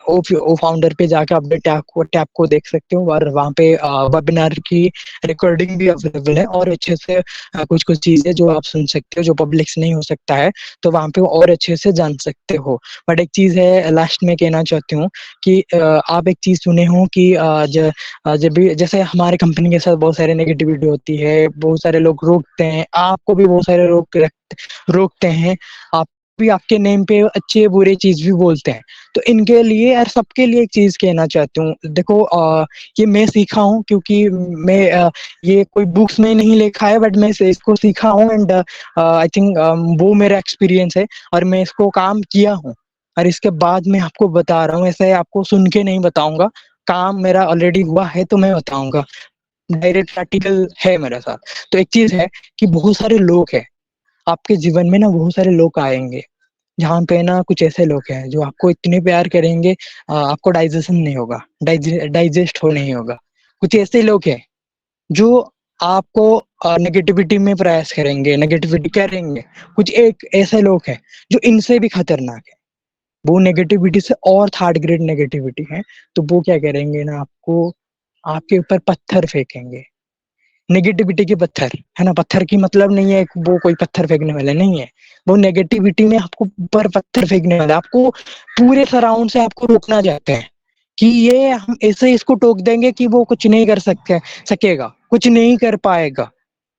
ओ फाउंडर पे जाकर अपडेट टैब को देख सकते हो, और वहाँ पे वेबिनार की रिकॉर्डिंग भी अवेलेबल है, और अच्छे से कुछ कुछ चीजें जो आप सुन सकते हो जो पब्लिक से नहीं हो सकता है, तो वहाँ पे और अच्छे से जान सकते हो। बट एक चीज है लास्ट में कहना चाहती हूँ कि आप एक चीज सुने हो कि जब भी जैसे हमारे कंपनी के साथ बहुत सारे नेगेटिविटी होती है, बहुत सारे लोग रोकते हैं, आपको भी बहुत सारे लोग रोकते हैं, आप भी आपके नेम पे अच्छे बुरे चीज भी बोलते हैं। तो इनके लिए और सबके लिए एक चीज कहना चाहती हूँ, देखो ये मैं सीखा हूँ, क्योंकि मैं ये कोई बुक्स में नहीं लिखा है, बट मैं इसको सीखा हूँ एंड आई थिंक वो मेरा एक्सपीरियंस है और मैं इसको काम किया हूँ, और इसके बाद मैं आपको बता रहा हूँ। ऐसे आपको सुन के नहीं बताऊंगा, काम मेरा ऑलरेडी हुआ है तो मैं बताऊंगा, डायरेक्ट प्रैक्टिकल है मेरे साथ। तो एक चीज है कि बहुत सारे लोग हैं आपके जीवन में ना, बहुत सारे लोग आएंगे जहाँ पे ना कुछ ऐसे लोग हैं जो आपको इतने प्यार करेंगे, आपको डाइजेशन नहीं होगा, डाइजेस्ट हो नहीं होगा। कुछ ऐसे लोग हैं जो आपको नेगेटिविटी में प्रयास करेंगे, नेगेटिविटी करेंगे। कुछ एक ऐसे लोग हैं जो इनसे भी खतरनाक है, वो नेगेटिविटी से और थर्ड ग्रेड नेगेटिविटी है। तो वो क्या करेंगे ना, आपको आपके ऊपर पत्थर फेंकेंगे, नेगेटिविटी के पत्थर, है ना। पत्थर की मतलब नहीं है वो कोई पत्थर फेंकने वाले नहीं है, वो नेगेटिविटी में आपको ऊपर पत्थर फेंकने वाले, आपको पूरे सराउंड से आपको रोकना चाहते हैं कि ये हम ऐसे इसको टोक देंगे कि वो कुछ नहीं कर सकेगा, कुछ नहीं कर पाएगा,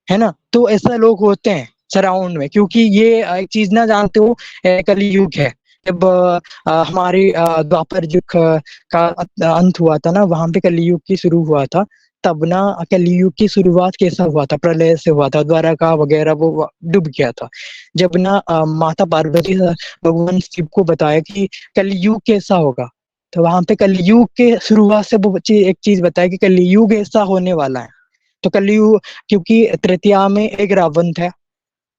है ना। तो ऐसा लोग होते हैं सराउंड में, क्योंकि ये एक चीज ना जानते हो, कली युग है। जब हमारी द्वापर युग का अंत हुआ था ना, वहां पे कली युग की शुरू हुआ था। तब ना कलयुग की शुरुआत कैसा हुआ था, प्रलय से हुआ था, द्वारका वगैरह वो डूब गया था। जब ना माता पार्वती भगवान शिव को बताया कि कलयुग कैसा होगा, तो वहां पे कलयुग के शुरुआत से वो एक चीज बताया कि कलयुग ऐसा होने वाला है। तो कलयुग, क्योंकि तृतीया में एक रावण था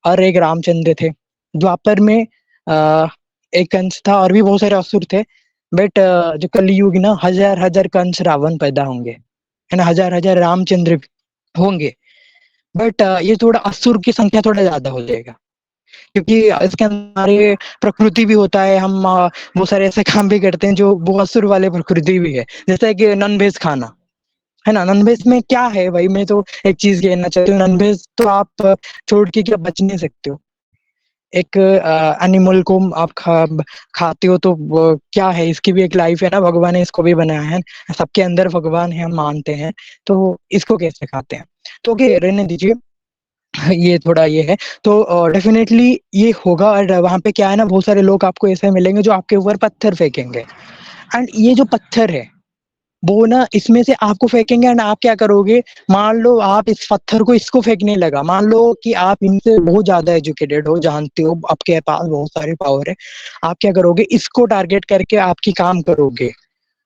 और एक रामचंद्र थे, द्वापर में आ, एक कंस था और भी बहुत सारे असुर थे। बट जो कलयुग ना, हजार हजार कंस रावण पैदा होंगे, है ना, हजार हजार रामचंद्र होंगे। बट ये थोड़ा असुर की संख्या थोड़ा ज्यादा हो जाएगा, क्योंकि इसके अंदर हमारे प्रकृति भी होता है, हम बहुत सारे ऐसे काम भी करते हैं जो वो असुर वाले प्रकृति भी है, जैसे कि नॉन वेज खाना, है ना। नॉन वेज में क्या है भाई, मैं तो एक चीज कहना चाहती हूँ, नॉन वेज तो आप छोड़ के क्या बच नहीं सकते हो। एक एनिमल को आप खाते हो तो क्या है, इसकी भी एक लाइफ है ना, भगवान ने इसको भी बनाया है, सबके अंदर भगवान है हम मानते हैं, तो इसको कैसे खाते हैं। तो ओके, रहने दीजिए, ये थोड़ा ये है। तो डेफिनेटली ये होगा। और वहां पे क्या है ना, बहुत सारे लोग आपको ऐसे मिलेंगे जो आपके ऊपर पत्थर फेंकेंगे, एंड ये जो पत्थर है वो ना इसमें से आपको फेंकेंगे, एंड आप क्या करोगे, मान लो आप इस पत्थर को इसको फेंकने लगा, मान लो कि आप इनसे बहुत ज्यादा एजुकेटेड हो, जानते हो, आपके पास बहुत सारी पावर है, आप क्या करोगे, इसको टारगेट करके आपकी काम करोगे,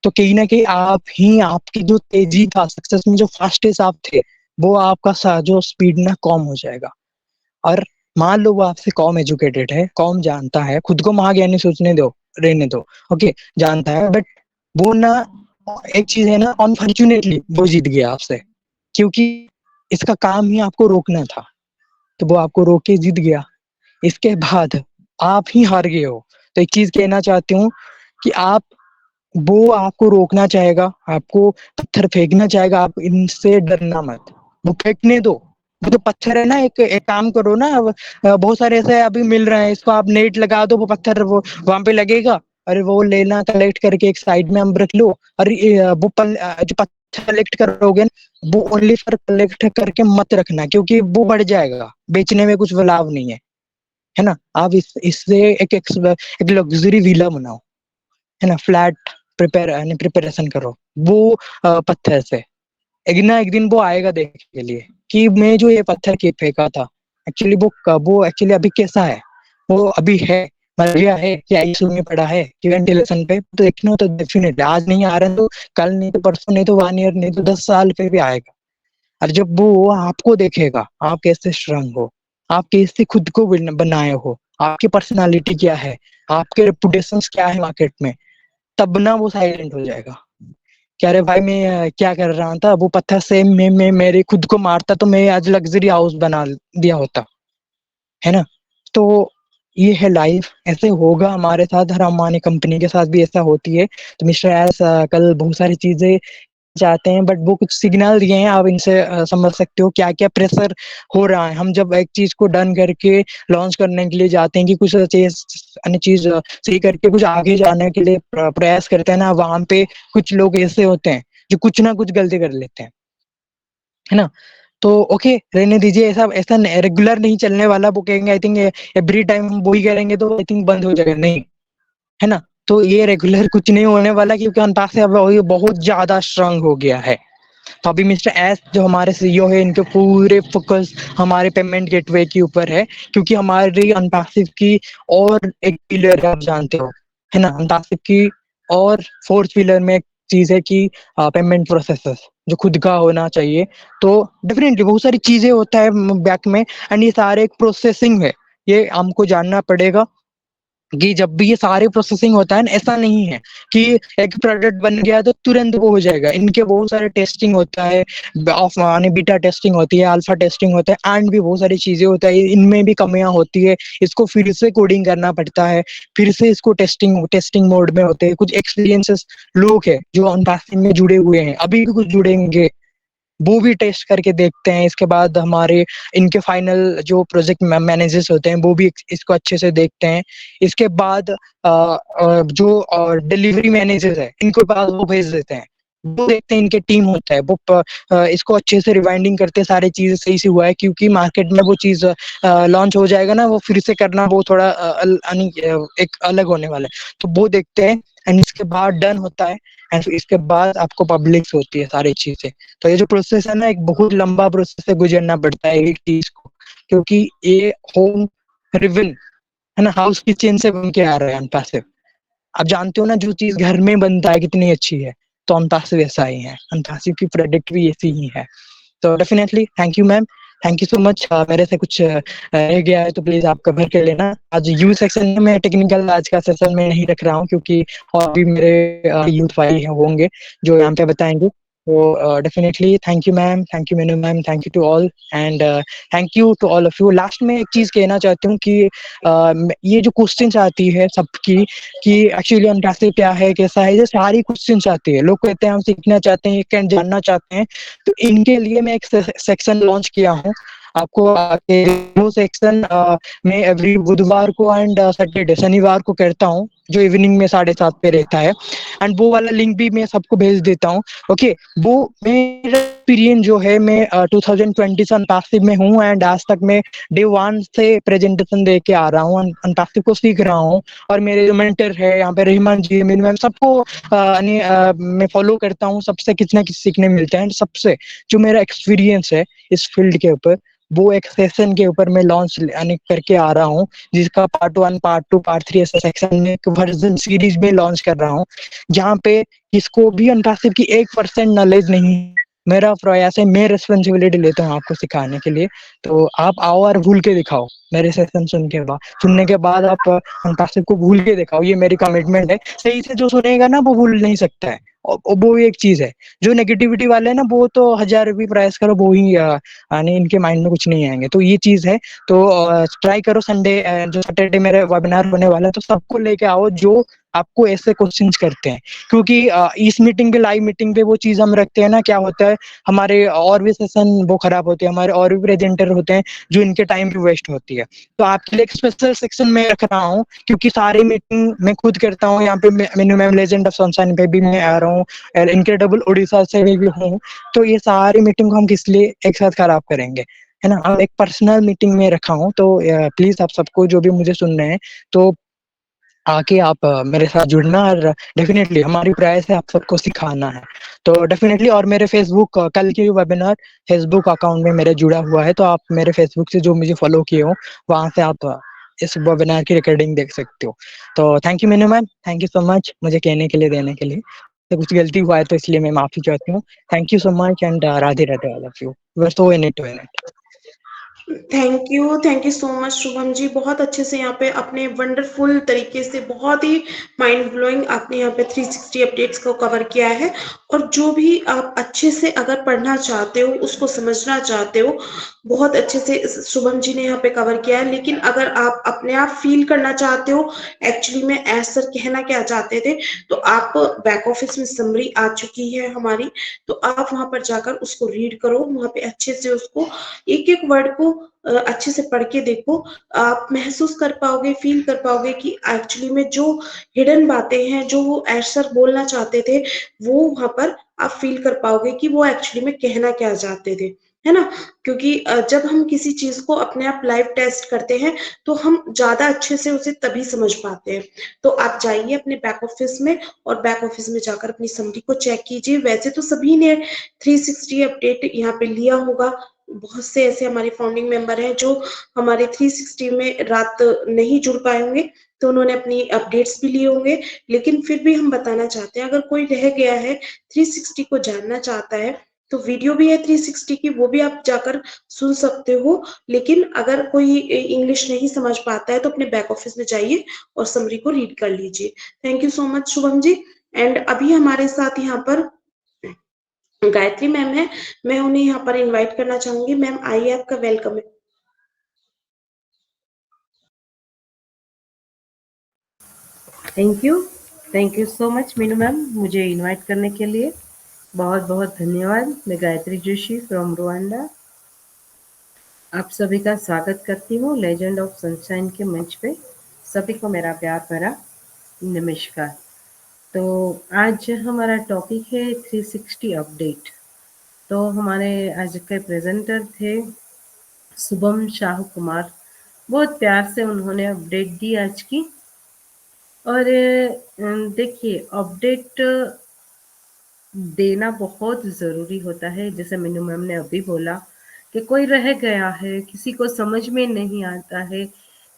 तो कहीं ना कहीं आप ही, आपकी जो तेजी था सक्सेस में, जो फास्टेस्ट आप थे, वो आपका जो स्पीड ना कम हो जाएगा। और मान लो वो आपसे कम एजुकेटेड है, कम जानता है, खुद को महाज्ञानी सोचने दो, रहने दो, ओके, जानता है, बट वो ना, एक चीज है ना, अनफॉर्चुनेटली वो जीत गया आपसे, क्योंकि इसका काम ही आपको रोकना था, तो वो आपको रोक के जीत गया। इसके बाद आप ही हार गए हो। तो एक चीज कहना चाहती हूँ कि आप, वो आपको रोकना चाहेगा, आपको पत्थर फेंकना चाहेगा, आप इनसे डरना मत, वो फेंकने दो। वो तो पत्थर है ना, एक काम करो ना, बहुत सारे ऐसे अभी मिल रहे हैं, इसको आप नेट लगा दो, वो पत्थर वो वहां पे लगेगा। अरे वो लेना, कलेक्ट करके एक साइड में हम रख लो। अरे जो पत्थर कलेक्ट करोगे ना, वो ओनली फॉर कलेक्ट करके मत रखना, क्योंकि वो बढ़ जाएगा, बेचने में कुछ लाभ नहीं है ना। आप इससे एक लग्जरी विला बनाओ, है ना, फ्लैट प्रिपरेशन करो वो पत्थर से। एक ना एक दिन वो आएगा देखने के लिए कि मैं जो ये पत्थर के फेंका था, एक्चुअली वो एक्चुअली अभी कैसा है, वो अभी है, मर गया है, या आईसीयू में पड़ा है, कि वेंटिलेशन पे, तो देखना हो तो डेफिनेटली आज नहीं आ रहा है तो कल, नहीं तो परसों, नहीं तो 1 ईयर, नहीं तो 10 साल पे भी आएगा। और जब वो आपको देखेगा, आप कैसे स्ट्रांग हो, आप कैसे खुद को बनाए हो, आपकी पर्सनालिटी क्या है, आपके रेपुटेशन क्या है मार्केट में, तब ना वो साइलेंट हो जाएगा। क्या रे भाई, मैं क्या कर रहा था, वो पत्थर से मैं मेरे खुद को मारता तो मैं आज लग्जरी हाउस बना दिया होता, है ना। तो ये है लाइफ, ऐसे होगा हमारे साथ, हर अंबानी कंपनी के साथ भी ऐसा होती है। तो मिस्टर एस कल बहुत सारी चीजें चाहते हैं, बट वो कुछ सिग्नल दिए हैं, आप इनसे समझ सकते हो क्या क्या प्रेशर हो रहा है। हम जब एक चीज को डन करके लॉन्च करने के लिए जाते हैं, कि कुछ चीज अन्य चीज सही करके कुछ आगे जाने के लिए प्रयास करते हैं ना, वहां पे कुछ लोग ऐसे होते हैं जो कुछ ना कुछ गलती कर लेते हैं, है ना। तो ओके, रहने दीजिए, ऐसा ऐसा रेगुलर नहीं चलने वाला। वो कहेंगे आई थिंक एवरी टाइम हम वही करेंगे तो आई थिंक बंद हो जाएगा, नहीं, है ना। तो ये रेगुलर कुछ नहीं होने वाला, क्योंकि अनपास से अब ये बहुत ज्यादा स्ट्रांग हो गया है। तो अभी मिस्टर एस जो हमारे सीईओ है, इनके पूरे फोकस हमारे पेमेंट गेटवे के ऊपर है, क्योंकि हमारी अनपासिव की और एक पिलर है, आप जानते हो, है ना, अनपासिव की और फोर्थ पिलर में एक चीज है कि पेमेंट प्रोसेसर जो खुद का होना चाहिए। तो डेफिनेटली बहुत सारी चीजें होता है बैक में, एंड ये सारे एक प्रोसेसिंग है, ये हमको जानना पड़ेगा कि जब भी ये सारे प्रोसेसिंग होता है ना, ऐसा नहीं है कि एक प्रोडक्ट बन गया तो तुरंत वो हो जाएगा। इनके बहुत सारे टेस्टिंग होता है, यानी बीटा टेस्टिंग होती है, अल्फा टेस्टिंग होता है, एंड भी बहुत सारी चीजें होता है, इनमें भी कमियां होती है, इसको फिर से कोडिंग करना पड़ता है, फिर से इसको टेस्टिंग मोड में होते हैं। कुछ एक्सपीरियंसेस लोग हैं जो अनपासिंग में जुड़े हुए हैं, अभी भी कुछ जुड़ेंगे, वो भी टेस्ट करके देखते हैं। इसके बाद हमारे इनके फाइनल जो प्रोजेक्ट मैनेजर्स होते हैं वो भी इसको अच्छे से देखते हैं। इसके बाद जो डिलीवरी मैनेजर्स है, इनको पास वो भेज देते हैं, वो देखते हैं, इनके टीम होता है, वो इसको अच्छे से रिवाइंडिंग करते हैं, सारी चीजें सही से हुआ है, क्योंकि मार्केट में वो चीज लॉन्च हो जाएगा ना, वो फिर से करना वो थोड़ा एक अलग होने वाला है, तो वो देखते हैं। एंड इसके बाद डन होता है, एंड इसके बाद आपको पब्लिश होती है सारी चीजें। तो ये जो प्रोसेस है ना, एक बहुत लंबा प्रोसेस से गुजरना पड़ता है एक चीज को, क्योंकि ये होम रिवन है ना, हाउस किचन से बन के आ रहा है अनपैसिव। आप जानते हो ना, जो चीज घर में बनता है कितनी अच्छी है, तो अनपैसिव ऐसा ही है, अनपैसिव की प्रोडक्ट भी ऐसी ही है। तो definitely thank you ma'am, thank you so much. मेरे से कुछ रह गया है तो प्लीज आप कवर कर लेना। आज यू सेक्शन में मैं टेक्निकल आज का सेशन में नहीं रख रहा हूँ, क्योंकि और भी मेरे यूथ भाई होंगे जो यहाँ पे बताएंगे। तो definitely thank you ma'am, thank you मेनू ma'am, thank you to all, and thank you to all of you. Last में एक चीज कहना चाहती हूँ कि ये जो क्वेश्चंस आती है सबकी कि एक्चुअली हम कैसे क्या है कैसा है, ये सारी क्वेश्चंस आती है। लोग कहते हैं हम सीखना चाहते हैं, जानना चाहते हैं, तो इनके लिए मैं एक सेक्शन लॉन्च किया हूँ। आपको वो सेक्शन मैं एवरी बुधवार को एंड सैटरडे शनिवार को करता हूँ, जो इवनिंग में 7:30 पे रहता है, एंड वो वाला लिंक भी मैं सबको भेज देता हूँ। ओके, वो मेरा एक्सपीरियंस जो है, मैं 2020 से अनपैसिव में हूँ एंड आज तक मैं डे 1 से प्रेजेंटेशन दे के आ रहा हूँ, अनपैसिव को सीख रहा हूँ। और मेरे जो मेंटर है यहाँ पे रहमान जी, मेरी मैम, सबको मैं फॉलो करता हूँ, सबसे किसी ना किसी सीखने मिलता है। सबसे जो मेरा एक्सपीरियंस है इस फील्ड के ऊपर, वो एक सेशन के ऊपर मैं लॉन्च करके आ रहा हूँ, जिसका पार्ट 1, पार्ट 2, पार्ट 3 ऐसा सेक्शन में एक वर्जन सीरीज में लॉन्च कर रहा हूँ, जहाँ पे किसको भी अनपैसिव की 1% नॉलेज नहीं, मेरा प्रयास है, मैं रिस्पॉन्सिबिलिटी लेता हूँ आपको सिखाने के लिए। तो आप आओ और भूल के दिखाओ, मेरे सेशन सुनने के बाद आप अनपैसिव को भूल के दिखाओ, ये मेरी कमिटमेंट है। सही से जो सुनेगा ना वो भूल नहीं सकता है, और वो एक चीज है। जो नेगेटिविटी वाले हैं ना, वो तो 1000 भी प्रयास करो, वो ही यानी इनके माइंड में कुछ नहीं आएंगे। तो ये चीज है, तो ट्राई करो। संडे जो सैटरडे मेरे वेबिनार होने वाला है, तो सबको लेके आओ जो आपको ऐसे क्वेश्चंस करते हैं, क्योंकि इस मीटिंग पे, लाइव मीटिंग पे वो चीज हम रखते हैं ना, क्या होता है, हमारे और भी सेशन वो खराब होते हैं, हमारे और भी प्रेजेंटर होते हैं जो इनके टाइम भी वेस्ट होती है। तो आपके लिए एक स्पेशल सेक्शन में रख रहा हूँ, क्योंकि सारी मीटिंग मैं खुद करता हूँ। यहाँ पे मेनू मैम लेजेंड ऑफ सनशाइन पे भी मैं आ रहा हूँ, और इनक्रेडिबल उड़ीसा से भी हूँ। तो ये सारी मीटिंग को हम किस लिए एक साथ खराब करेंगे, है ना। हम एक पर्सनल मीटिंग में रखा हूँ, तो प्लीज आप सबको जो भी मुझे सुन रहे हैं, तो आके आप मेरे साथ जुड़ना, और डेफिनेटली हमारी प्रयास है आप सबको सिखाना है। तो डेफिनेटली, और मेरे फेसबुक कल की वेबिनार फेसबुक अकाउंट में मेरे जुड़ा हुआ है, तो आप मेरे फेसबुक से जो मुझे फॉलो किए हो, वहां से आप इस वेबिनार की रिकॉर्डिंग देख सकते हो। तो थैंक यू मेनू ma'am, thank you so much मुझे कहने के लिए, देने के लिए। तो कुछ गलती हुआ है तो इसलिए मैं माफी चाहती हूँ। Thank you so much, and Radhe Radhe all of you. We are so in it to win it. Thank you so much Shubham ji, बहुत अच्छे से यहाँ पे अपने वंडरफुल तरीके से, बहुत ही माइंड ब्लोइंग आपने यहाँ पे 360 अपडेट्स को कवर किया है। और जो भी आप अच्छे से अगर पढ़ना चाहते हो, उसको समझना चाहते हो, बहुत अच्छे से शुभम जी ने यहाँ पे कवर किया है। लेकिन अगर आप अपने आप फील करना चाहते हो एक्चुअली में एज सर कहना क्या चाहते थे, तो आप बैक ऑफिस में समरी आ चुकी है हमारी, तो आप वहां पर जाकर उसको रीड करो, वहां पे अच्छे से उसको एक एक वर्ड को अच्छे से पढ़ के देखो। आप महसूस कर पाओगे, फील कर पाओगे कि एक्चुअली में जो हिडन बातें हैं, जो वो सर बोलना चाहते थे, वो वहां पर आप फील कर पाओगे कि वो एक्चुअली में कहना क्या चाहते थे, है ना। क्योंकि जब हम किसी चीज को अपने आप लाइव टेस्ट करते हैं, तो हम ज्यादा अच्छे से उसे तभी समझ पाते हैं। तो आप जाइए अपने बैक ऑफिस में, और बैक ऑफिस में जाकर अपनी समरी को चेक कीजिए। वैसे तो सभी ने 360 अपडेट यहाँ पे लिया होगा, बहुत से ऐसे हमारे फाउंडिंग मेंबर हैं जो हमारे 360 में रात नहीं जुड़ पाए होंगे, तो उन्होंने अपनी अपडेट्स भी लिए होंगे। लेकिन फिर भी हम बताना चाहते हैं, अगर कोई रह गया है 360 को जानना चाहता है, तो वीडियो भी है 360 की, वो भी आप जाकर सुन सकते हो। लेकिन अगर कोई इंग्लिश नहीं समझ पाता है, तो अपने बैक ऑफिस में जाइए और समरी को रीड कर लीजिए। Thank you so much Shubham ji. And अभी हमारे साथ यहाँ पर गायत्री मैम है, मैं उन्हें यहाँ पर इनवाइट करना चाहूंगी। मैम आइए, आपका वेलकम है। Thank you so much Meenu ma'am, मुझे इनवाइट करने के लिए बहुत बहुत धन्यवाद। मैं गायत्री जोशी फ्रॉम रुवांडा आप सभी का स्वागत करती हूँ लेजेंड ऑफ सनशाइन के मंच पे। सभी को मेरा प्यार भरा नमस्कार। तो आज हमारा टॉपिक है 360 अपडेट। तो हमारे आज के प्रेजेंटर थे शुभम शाह कुमार, बहुत प्यार से उन्होंने अपडेट दी आज की। और देखिए, अपडेट देना बहुत ज़रूरी होता है। जैसे मीनू मैम ने अभी बोला कि कोई रह गया है, किसी को समझ में नहीं आता है,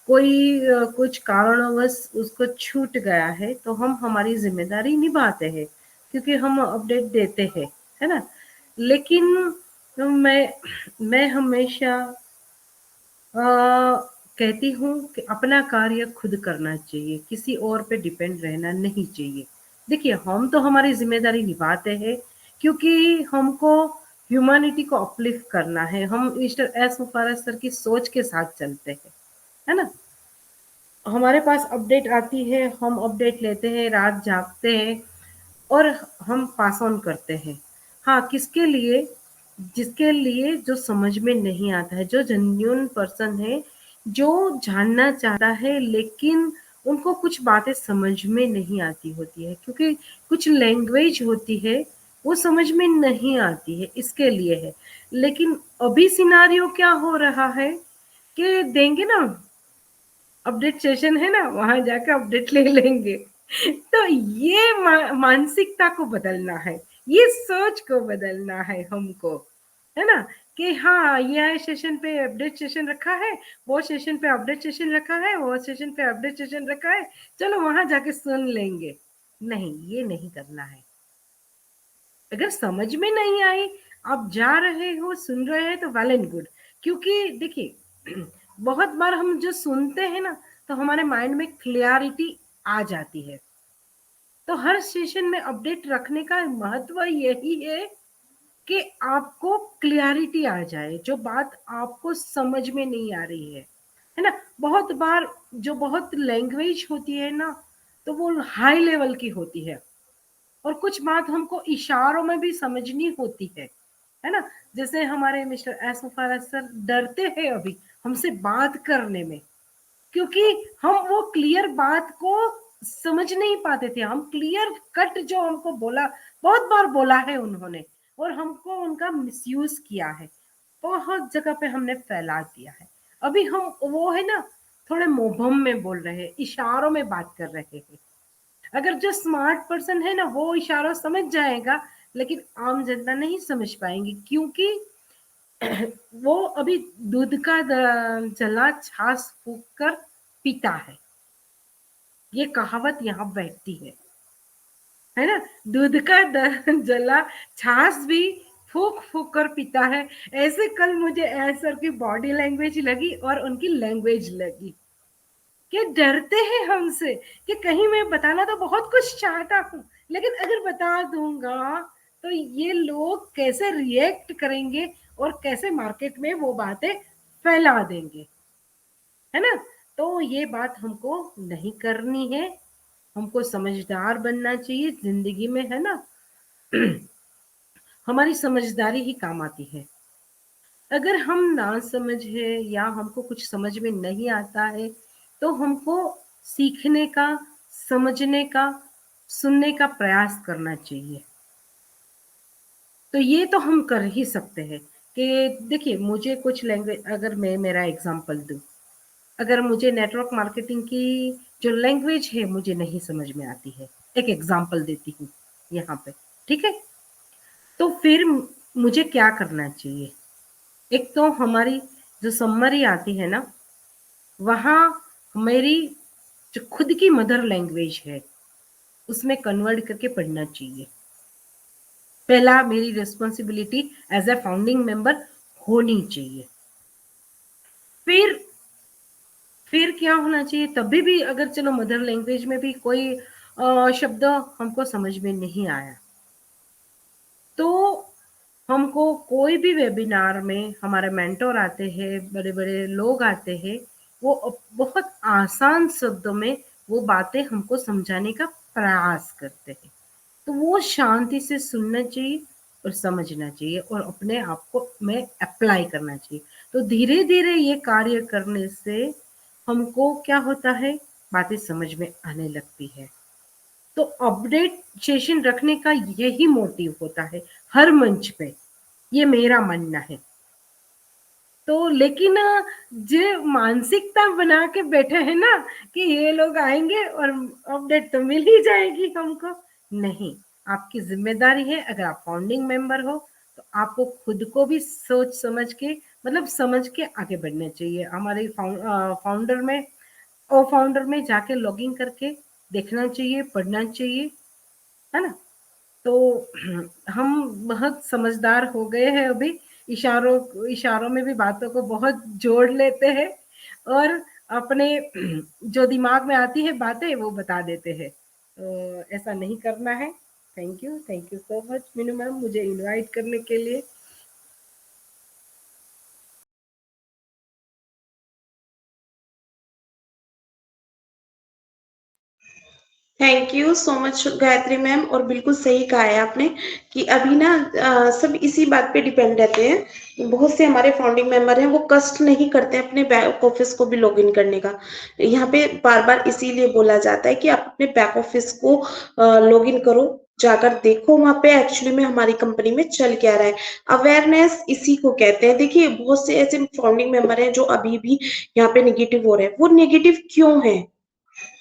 कोई कुछ कारणवश उसको छूट गया है, तो हम हमारी ज़िम्मेदारी निभाते हैं क्योंकि हम अपडेट देते हैं, है ना? लेकिन मैं हमेशा कहती हूँ कि अपना कार्य खुद करना चाहिए, किसी और पे डिपेंड रहना नहीं चाहिए। देखिए, हम तो हमारी ज़िम्मेदारी निभाते हैं क्योंकि हमको ह्यूमैनिटी को अपलिफ्ट करना है। हम मिस्टर एस मुफारस सर की सोच के साथ चलते हैं, है ना? हमारे पास अपडेट आती है, हम अपडेट लेते हैं, रात जागते हैं और हम पास ऑन करते हैं। हाँ, किसके लिए? जिसके लिए जो समझ में नहीं आता है, जो जेन्युइन पर्सन है, जो जानना चाहता है लेकिन उनको कुछ बातें समझ में नहीं आती होती है क्योंकि कुछ लैंग्वेज होती है वो समझ में नहीं आती है, इसके लिए है। लेकिन अभी सिनारियो क्या हो रहा है कि देंगे ना अपडेट सेशन, है ना, वहां जाकर अपडेट ले लेंगे। तो ये मानसिकता को बदलना है, ये सोच को बदलना है हमको, है ना, कि हाँ ये सेशन पे अपडेट सेशन रखा है, वो सेशन पे अपडेट सेशन रखा है, वो सेशन पे अपडेट सेशन रखा है, चलो वहां जाके सुन लेंगे। नहीं, ये नहीं करना है। अगर समझ में नहीं आई, आप जा रहे हो, सुन रहे हैं, तो वेल एंड गुड। क्योंकि देखिए बहुत बार हम जो सुनते हैं ना, तो हमारे माइंड में क्लियरिटी आ जाती है। तो हर सेशन में अपडेट रखने का महत्व यही है कि आपको क्लियरिटी आ जाए, जो बात आपको समझ में नहीं आ रही है ना। बहुत बार जो बहुत लैंग्वेज होती है ना, तो वो हाई लेवल की होती है और कुछ बात हमको इशारों में भी समझनी होती है ना। जैसे हमारे मिस्टर एस मुफारत सर डरते हैं अभी हमसे बात करने में, क्योंकि हम वो क्लियर बात को समझ नहीं पाते थे। हम क्लियर कट जो हमको बोला, बहुत बार बोला है उन्होंने, और हमको उनका मिसयूज किया है, बहुत जगह पे हमने फैला दिया है। अभी हम वो है ना, थोड़े मोहम में बोल रहे हैं, इशारों में बात कर रहे हैं। अगर जो स्मार्ट पर्सन है ना, वो इशारा समझ जाएगा, लेकिन आम जनता नहीं समझ पाएंगी, क्योंकि वो अभी दूध का जला छाछ फूक कर पीता है, ये कहावत यहाँ बैठती है ना। दूध का जला छाछ भी फूक फूक कर पीता है। ऐसे कल मुझे ऐसर की बॉडी लैंग्वेज लगी और उनकी लैंग्वेज लगी कि डरते हैं हमसे, कि कहीं मैं बताना तो बहुत कुछ चाहता हूँ, लेकिन अगर बता दूंगा तो ये लोग कैसे रिएक्ट करेंगे और कैसे मार्केट में वो बातें फैला देंगे, है ना। तो ये बात हमको नहीं करनी है, हमको समझदार बनना चाहिए जिंदगी में, है ना। हमारी समझदारी ही काम आती है। अगर हम ना समझ है या हमको कुछ समझ में नहीं आता है, तो हमको सीखने का, समझने का, सुनने का प्रयास करना चाहिए। तो ये तो हम कर ही सकते हैं कि देखिए, मुझे कुछ लैंग्वेज, अगर मैं मेरा एग्जांपल दूं, अगर मुझे नेटवर्क मार्केटिंग की जो लैंग्वेज है मुझे नहीं समझ में आती है, एक एग्जांपल देती हूँ यहाँ पे, ठीक है। तो फिर मुझे क्या करना चाहिए? एक तो हमारी जो समरी आती है ना, वहाँ मेरी जो खुद की मदर लैंग्वेज है उसमें कन्वर्ट करके पढ़ना चाहिए। पहला मेरी responsibility as a founding member होनी चाहिए। फिर क्या होना चाहिए, तभी भी अगर चलो मदर लैंग्वेज में भी कोई शब्द हमको समझ में नहीं आया, तो हमको कोई भी वेबिनार में हमारे मेंटोर आते हैं, बड़े बड़े लोग आते हैं, वो बहुत आसान शब्दों में वो बातें हमको समझाने का प्रयास करते हैं। तो वो शांति से सुनना चाहिए और समझना चाहिए और अपने आप को में अप्लाई करना चाहिए। तो धीरे धीरे ये कार्य करने से हमको क्या होता है, बातें समझ में आने लगती है। तो अपडेट सेशन रखने का यही मोटिव होता है हर मंच पे, ये मेरा मानना है। तो लेकिन जो मानसिकता बना के बैठे हैं ना कि ये लोग आएंगे और अपडेट तो मिल ही जाएगी हमको, नहीं, आपकी जिम्मेदारी है, अगर आप फाउंडिंग मेंबर हो तो आपको खुद को भी सोच समझ के, मतलब समझ के आगे बढ़ना चाहिए। हमारे फाउंडर में फाउंडर में जाके लॉगिन करके देखना चाहिए, पढ़ना चाहिए, है ना। तो हम बहुत समझदार हो गए हैं अभी, इशारों में भी बातों को बहुत जोड़ लेते हैं और अपने जो दिमाग में आती है बातें वो बता देते हैं। तो ऐसा नहीं करना है। Thank you so much Meenu ma'am, मुझे इनवाइट करने के लिए। Thank you so much Gayatri ma'am. और बिल्कुल सही कहा है आपने कि अभी ना सब इसी बात पे डिपेंड रहते हैं। बहुत से हमारे फाउंडिंग मेंबर हैं, वो कष्ट नहीं करते अपने बैक ऑफिस को भी लॉगिन करने का। यहाँ पे बार बार इसीलिए बोला जाता है कि आप अपने बैक ऑफिस को लॉगिन करो, जाकर देखो वहां पे एक्चुअली में हमारी कंपनी में चल क्या रहा है। अवेयरनेस इसी को कहते हैं। देखिए बहुत से ऐसे फाउंडिंग मेंबर हैं जो अभी भी यहाँ पे निगेटिव हो रहे हैं। वो निगेटिव क्यों है?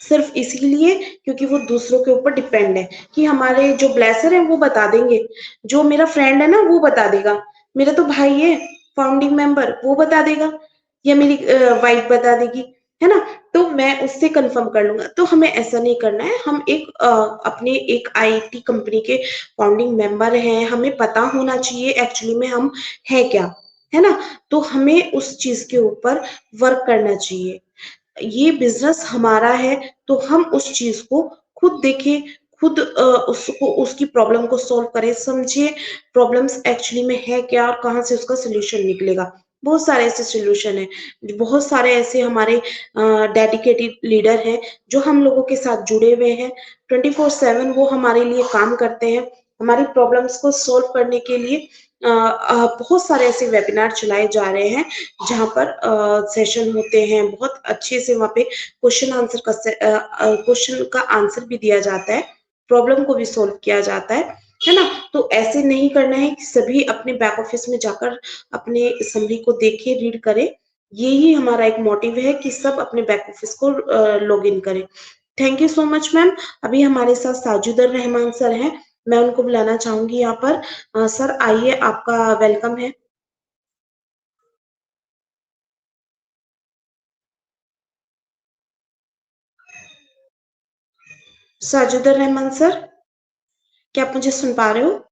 सिर्फ इसीलिए क्योंकि वो दूसरों के ऊपर डिपेंड है कि हमारे जो ब्लेसर है वो बता देंगे, जो मेरा फ्रेंड है ना वो बता देगा, मेरा तो भाई है फाउंडिंग मेंबर वो बता देगा, या मेरी वाइफ बता देगी, है ना, तो मैं उससे कंफर्म कर लूंगा। तो हमें ऐसा नहीं करना है। हम एक अपने एक आईटी कंपनी के फाउंडिंग मेंबर हैं, हमें पता होना चाहिए एक्चुअली में हम है क्या, है ना। तो हमें उस चीज के ऊपर वर्क करना चाहिए। ये बिजनेस हमारा है तो हम उस चीज को खुद देखें, खुद उसको उसकी प्रॉब्लम को सॉल्व करें, समझे प्रॉब्लम्स एक्चुअली में है क्या और कहाँ से उसका सोल्यूशन निकलेगा। बहुत सारे ऐसे सोल्यूशन है, बहुत सारे ऐसे हमारे डेडिकेटेड लीडर हैं जो हम लोगों के साथ जुड़े हुए हैं। 24/7 वो हमारे लिए काम करते हैं, हमारी प्रॉब्लम्स को सॉल्व करने के लिए। बहुत सारे ऐसे वेबिनार चलाए जा रहे हैं जहाँ पर सेशन होते हैं, बहुत अच्छे से वहाँ पे क्वेश्चन का आंसर भी दिया जाता है, प्रॉब्लम को भी सॉल्व किया जाता है ना। तो ऐसे नहीं करना है कि सभी अपने बैक ऑफिस में जाकर अपने समरी को देखें, रीड करें। यही हमारा एक मोटिव है कि सब अपने बैक ऑफिस को लॉग इन करें। Thank you so much ma'am. अभी हमारे साथ साजिदुर रहमान सर हैं, मैं उनको बुलाना चाहूंगी यहाँ पर। सर आइए, आपका वेलकम है। साजिदुर रहमान सर, क्या आप मुझे सुन पा रहे हो?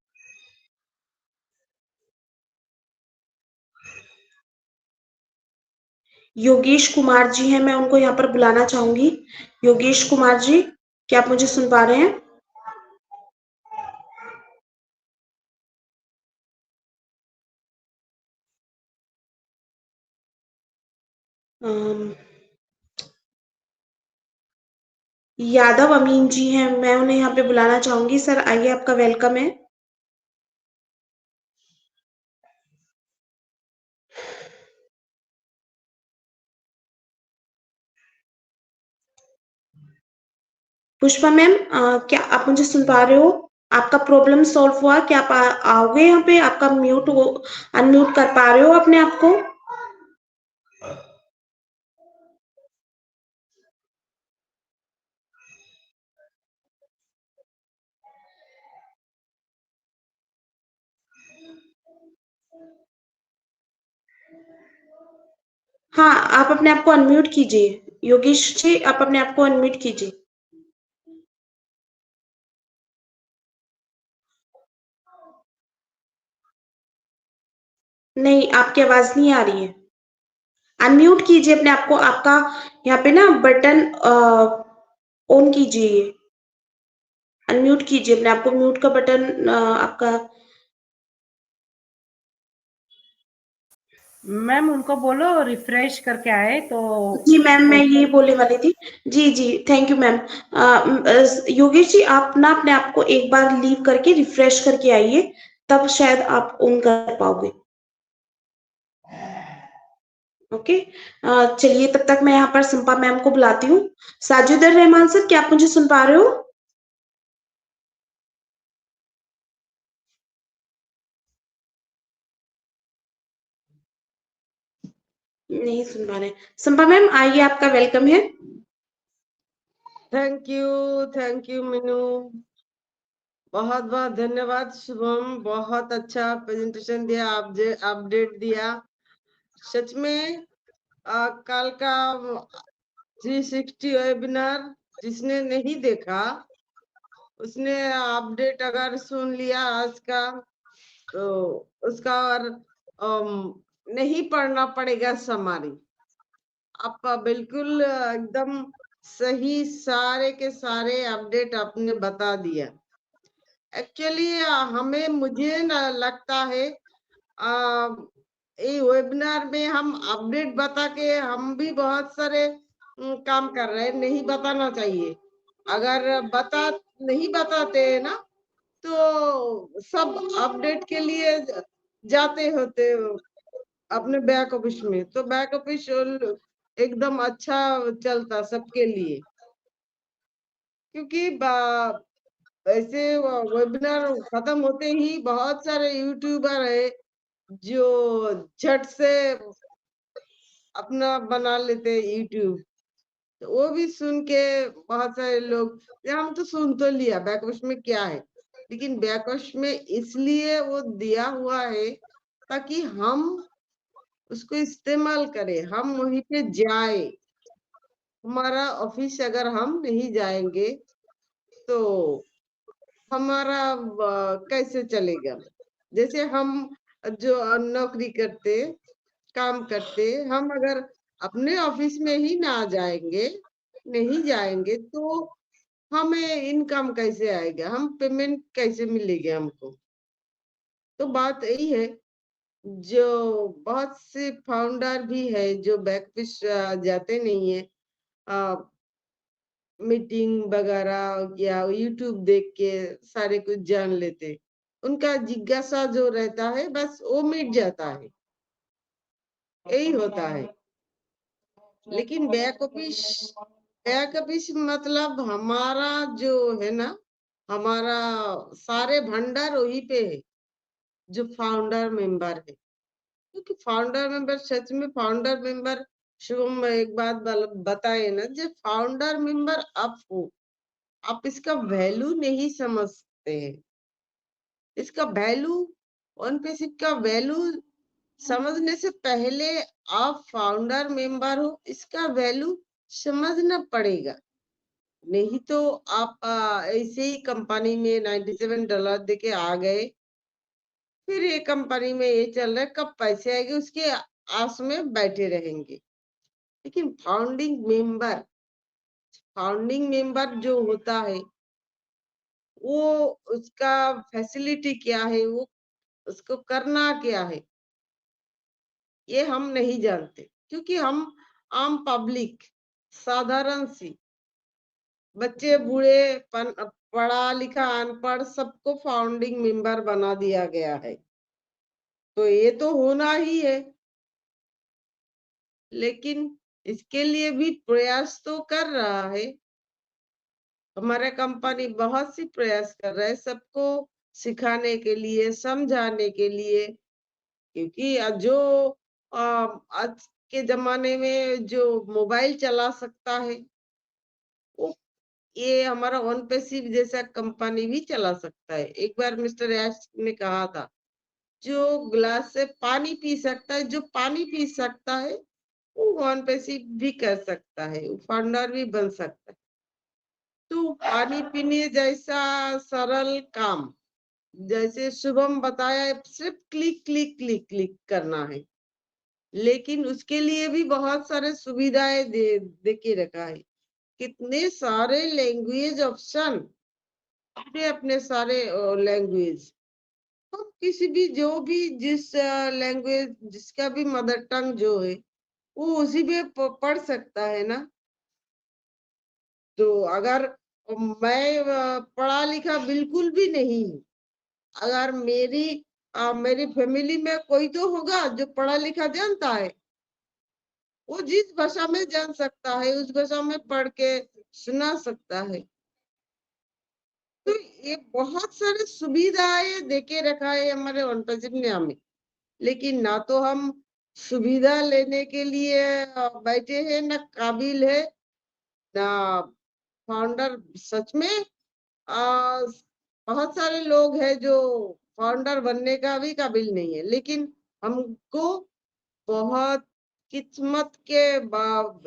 योगेश कुमार जी हैं, मैं उनको यहाँ पर बुलाना चाहूंगी। योगेश कुमार जी, क्या आप मुझे सुन पा रहे हैं? अम, यादव अमीन जी हैं, मैं उन्हें यहाँ पे बुलाना चाहूंगी। सर आइए, आपका वेलकम है। पुष्पा मैम, क्या आप मुझे सुन पा रहे हो? आपका प्रॉब्लम सॉल्व हुआ क्या? आप आओगे यहाँ पे? आपका म्यूट हो, अनम्यूट कर पा रहे हो अपने आप को? हाँ, आप अपने आप को अनम्यूट कीजिए। योगेश जी, आप अपने आप को अनम्यूट कीजिए। नहीं, आपकी आवाज नहीं आ रही है। अनम्यूट कीजिए अपने आप को। आपका यहाँ पे ना बटन ऑन कीजिए, अनम्यूट कीजिए अपने आप को। म्यूट का बटन आपका। मैम उनको बोलो रिफ्रेश करके आए तो। जी मैम, मैं ये बोलने वाली थी। जी जी, thank you ma'am. Yogesh ji, आप ना अपने आप को एक बार लीव करके रिफ्रेश करके आइए, तब शायद आप ऑन कर पाओगे। ओके। चलिए, तब तक मैं यहाँ पर संपा मैम को बुलाती हूँ। साजिदुर रहमान सर, क्या आप मुझे सुन पा रहे हो? नहीं सुन पा रहे। संपा मैम आइए, आपका वेलकम है। Thank you Meenu. बहुत बहुत धन्यवाद शुभम, बहुत अच्छा प्रेजेंटेशन दिया, आप अपडेट दिया। सच में कल का 360 वेबिनार जिसने नहीं देखा उसने अपडेट अगर सुन लिया आज का, तो उसका और नहीं पढ़ना पड़ेगा समारी। आप बिल्कुल एकदम सही सारे के सारे अपडेट आपने बता दिया। एक्चुअली हमें मुझे ना लगता है ये वेबिनार में हम अपडेट बता के हम भी बहुत सारे काम कर रहे हैं, नहीं बताना चाहिए। अगर नहीं बताते हैं ना, तो सब अपडेट के लिए जाते होते अपने बैक ऑफिस में, तो बैक ऑफिस एकदम अच्छा चलता सबके लिए। क्योंकि ऐसे वेबिनार खत्म होते ही बहुत सारे यूट्यूबर है जो झट से अपना बना लेते यूट्यूब, तो वो भी सुन के बहुत सारे लोग, हम तो सुन तो लिया बैक ऑफिस में क्या है, लेकिन बैक ऑफिस में इसलिए वो दिया हुआ है ताकि हम उसको इस्तेमाल करें, हम वहीं पे जाए। हमारा ऑफिस अगर हम नहीं जाएंगे तो हमारा कैसे चलेगा। जैसे हम जो नौकरी करते काम करते, हम अगर अपने ऑफिस में ही ना जाएंगे नहीं जाएंगे तो हमें इनकम कैसे आएगा, हम पेमेंट कैसे मिलेगी हमको। तो बात यही है, जो बहुत से फाउंडर भी है जो बैक ऑफिस जाते नहीं है, मीटिंग वगैरह या यूट्यूब देख के सारे कुछ जान लेते, उनका जिज्ञासा जो रहता है बस वो मिट जाता है, यही होता है। लेकिन बैक ऑफिस मतलब हमारा जो है ना, हमारा सारे भंडार वही पे है, जो फाउंडर मेंबर है। क्योंकि फाउंडर मेंबर सच में फाउंडर मेंबर, शुभम एक बात बताए ना, जो फाउंडर मेंबर आप हो, आप इसका वैल्यू नहीं समझते हैं। इसका वैल्यू, वन पैसिव का वैल्यू समझने से पहले आप फाउंडर मेंबर हो, इसका वैल्यू समझना पड़ेगा। नहीं तो आप ऐसे ही कंपनी में $97 देके आ गए, फिर ये कंपनी में ये चल रहा है, कब पैसे आएंगे उसके आस में बैठे रहेंगे। लेकिन फाउंडिंग मेंबर जो होता है, वो उसका फैसिलिटी क्या है, वो उसको करना क्या है, ये हम नहीं जानते। क्योंकि हम आम पब्लिक, साधारण सी, बच्चे बूढ़े पढ़ा लिखा अनपढ़ सबको फाउंडिंग मेंबर बना दिया गया है, तो ये तो होना ही है। लेकिन इसके लिए भी प्रयास तो कर रहा है, हमारा कंपनी बहुत सी प्रयास कर रहा है सबको सिखाने के लिए, समझाने के लिए। क्योंकि जो आज के जमाने में जो मोबाइल चला सकता है, वो ये हमारा वन पैसिव जैसा कंपनी भी चला सकता है। एक बार मिस्टर एश ने कहा था, जो ग्लास से पानी पी सकता है, जो पानी पी सकता है वो वन पैसिव भी कर सकता है, वो फाउंडर भी बन सकता है। तो पानी पीने जैसा सरल काम, जैसे शुभम बताया, सिर्फ क्लिक क्लिक क्लिक क्लिक करना है, लेकिन उसके लिए भी बहुत सारे सुविधाएं दे के रखा है। कितने सारे लैंग्वेज ऑप्शन, अपने अपने सारे लैंग्वेज, तो किसी भी जो भी जिस लैंग्वेज जिसका भी मदर टंग जो है वो उसी में पढ़ सकता है ना। तो अगर मैं पढ़ा लिखा बिल्कुल भी नहीं हूँ, अगर मेरी फैमिली में कोई तो होगा जो पढ़ा लिखा जानता है, वो जिस भाषा में जान सकता है उस भाषा में पढ़ के सुना सकता है। तो ये बहुत सारे सुविधाएं देके रखा है हमारे वन पैसिव ने हमें, लेकिन ना तो हम सुविधा लेने के लिए बैठे हैं, ना काबिल है, ना फाउंडर सच में बहुत सारे लोग हैं जो फाउंडर बनने का भी काबिल नहीं है, लेकिन हमको बहुत किस्मत के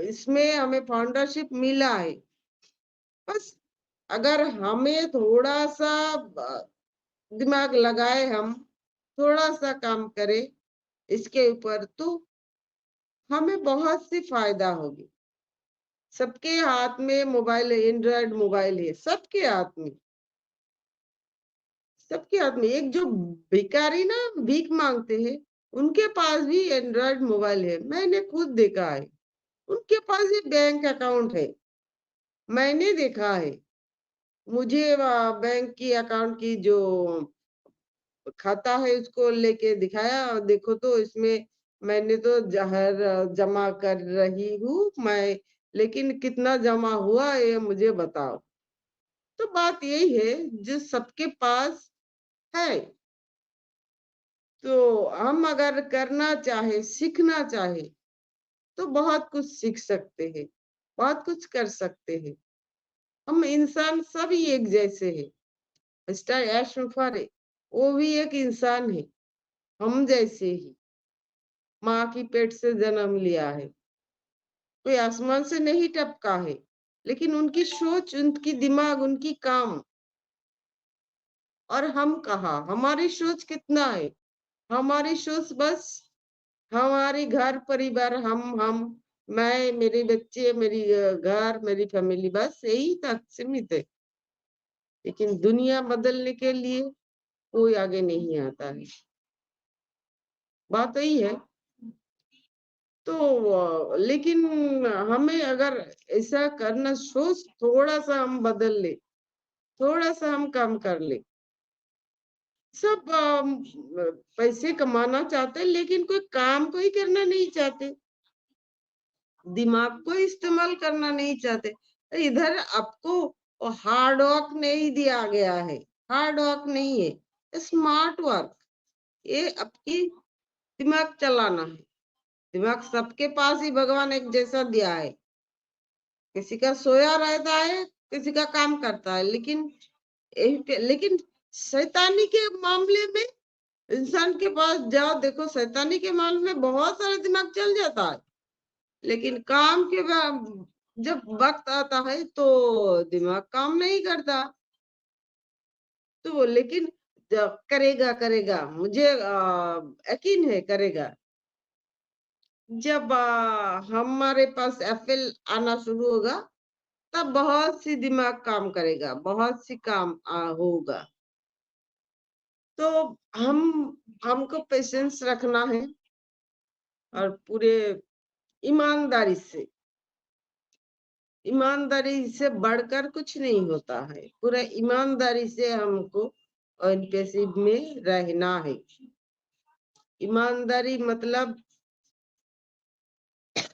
इसमें हमें फाउंडरशिप मिला है। बस अगर हमें थोड़ा सा दिमाग लगाए, हम थोड़ा सा काम करें इसके ऊपर, तो हमें बहुत सी फायदा होगी। सबके हाथ में मोबाइल है, एंड्रॉयड मोबाइल है, सबके हाथ में, सबके हाथ में। एक जो भिखारी ना भीख मांगते हैं, उनके पास भी एंड्रॉयड मोबाइल है, मैंने खुद देखा है। उनके पास भी बैंक अकाउंट है, मैंने देखा है। मुझे बैंक की अकाउंट की जो खाता है उसको लेके दिखाया, और देखो तो इसमें मैंने तो जहर जमा कर रही हूँ मैं, लेकिन कितना जमा हुआ ये मुझे बताओ। तो बात यही है, जो सबके पास है, तो हम अगर करना चाहे, सीखना चाहे, तो बहुत कुछ सीख सकते हैं, बहुत कुछ कर सकते हैं। हम इंसान सभी एक जैसे हैं। मिस्टर यश मुफारे, वो भी एक इंसान है, हम जैसे ही, माँ की पेट से जन्म लिया है, कोई आसमान से नहीं टपका है। लेकिन उनकी सोच, उनकी दिमाग, उनकी काम, और हम कहा, हमारी सोच कितना है? हमारी सोच बस हमारी घर परिवार, हम मैं, मेरे बच्चे, मेरी घर, मेरी फैमिली, बस यही तक सीमित है। लेकिन दुनिया बदलने के लिए कोई आगे नहीं आता है, बात यही है। तो लेकिन हमें अगर ऐसा करना, सोच थोड़ा सा हम बदल ले, थोड़ा सा हम काम कर ले। सब पैसे कमाना चाहते, लेकिन कोई काम कोई करना नहीं चाहते, दिमाग को इस्तेमाल करना नहीं चाहते। तो इधर आपको हार्ड वर्क नहीं दिया गया है, हार्ड वर्क नहीं है, स्मार्ट वर्क। ये आपकी दिमाग चलाना है। दिमाग सबके पास ही भगवान एक जैसा दिया है, किसी का सोया रहता है, किसी का काम करता है। लेकिन शैतानी के मामले में, इंसान के पास जाओ, देखो शैतानी के मामले में बहुत सारा दिमाग चल जाता है, लेकिन काम के जब वक्त आता है तो दिमाग काम नहीं करता। तो लेकिन जब करेगा, करेगा, मुझे यकीन है करेगा। जब हमारे पास एफएल आना शुरू होगा, तब बहुत सी दिमाग काम करेगा, बहुत सी काम होगा। तो हमको पेशेंस रखना है, और पूरे ईमानदारी से बढ़कर कुछ नहीं होता है। पूरा ईमानदारी से हमको एनपीएससी में रहना है। ईमानदारी मतलब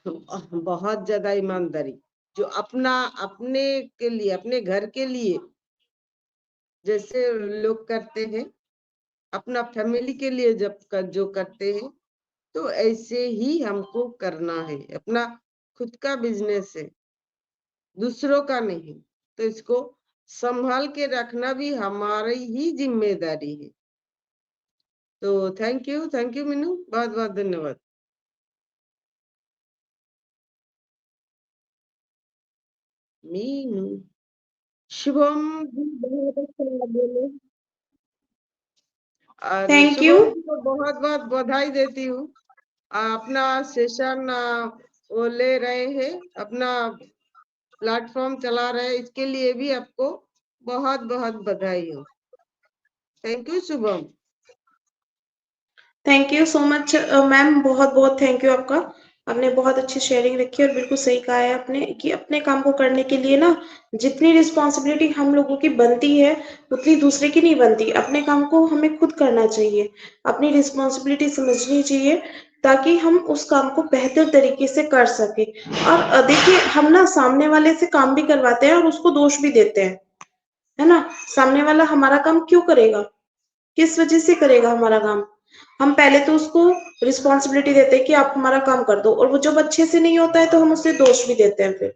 बहुत ज्यादा ईमानदारी, जो अपने के लिए, अपने घर के लिए जैसे लोग करते हैं, अपना फैमिली के लिए जो करते हैं, तो ऐसे ही हमको करना है। अपना खुद का बिजनेस है, दूसरों का नहीं, तो इसको संभाल के रखना भी हमारी ही जिम्मेदारी है। तो थैंक यू मीनू, बहुत बहुत धन्यवाद। मीनू, शुभम भी बहुत अच्छा बोले, और थैंक यू। शुभम को बहुत बहुत बधाई देती हूँ। अपना सेशन वो ले रहे हैं, अपना प्लेटफॉर्म चला रहे हैं, इसके लिए भी आपको बहुत बहुत बधाई हो। Thank you Shubham. Thank you so much ma'am, बहुत बहुत थैंक यू आपका। आपने बहुत अच्छी शेयरिंग रखी, और बिल्कुल सही कहा है आपने कि अपने काम को करने के लिए ना, जितनी रिस्पॉन्सिबिलिटी हम लोगों की बनती है, उतनी दूसरे की नहीं बनती। अपने काम को हमें खुद करना चाहिए, अपनी रिस्पॉन्सिबिलिटी समझनी चाहिए, ताकि हम उस काम को बेहतर तरीके से कर सके। और देखिए, हम ना सामने वाले से काम भी करवाते हैं और उसको दोष भी देते हैं, है ना। सामने वाला हमारा काम क्यों करेगा, किस वजह से करेगा हमारा काम? हम पहले तो उसको रिस्पॉन्सिबिलिटी देते हैं कि आप हमारा काम कर दो, और वो जब अच्छे से नहीं होता है तो हम उसे दोष भी देते हैं फिर।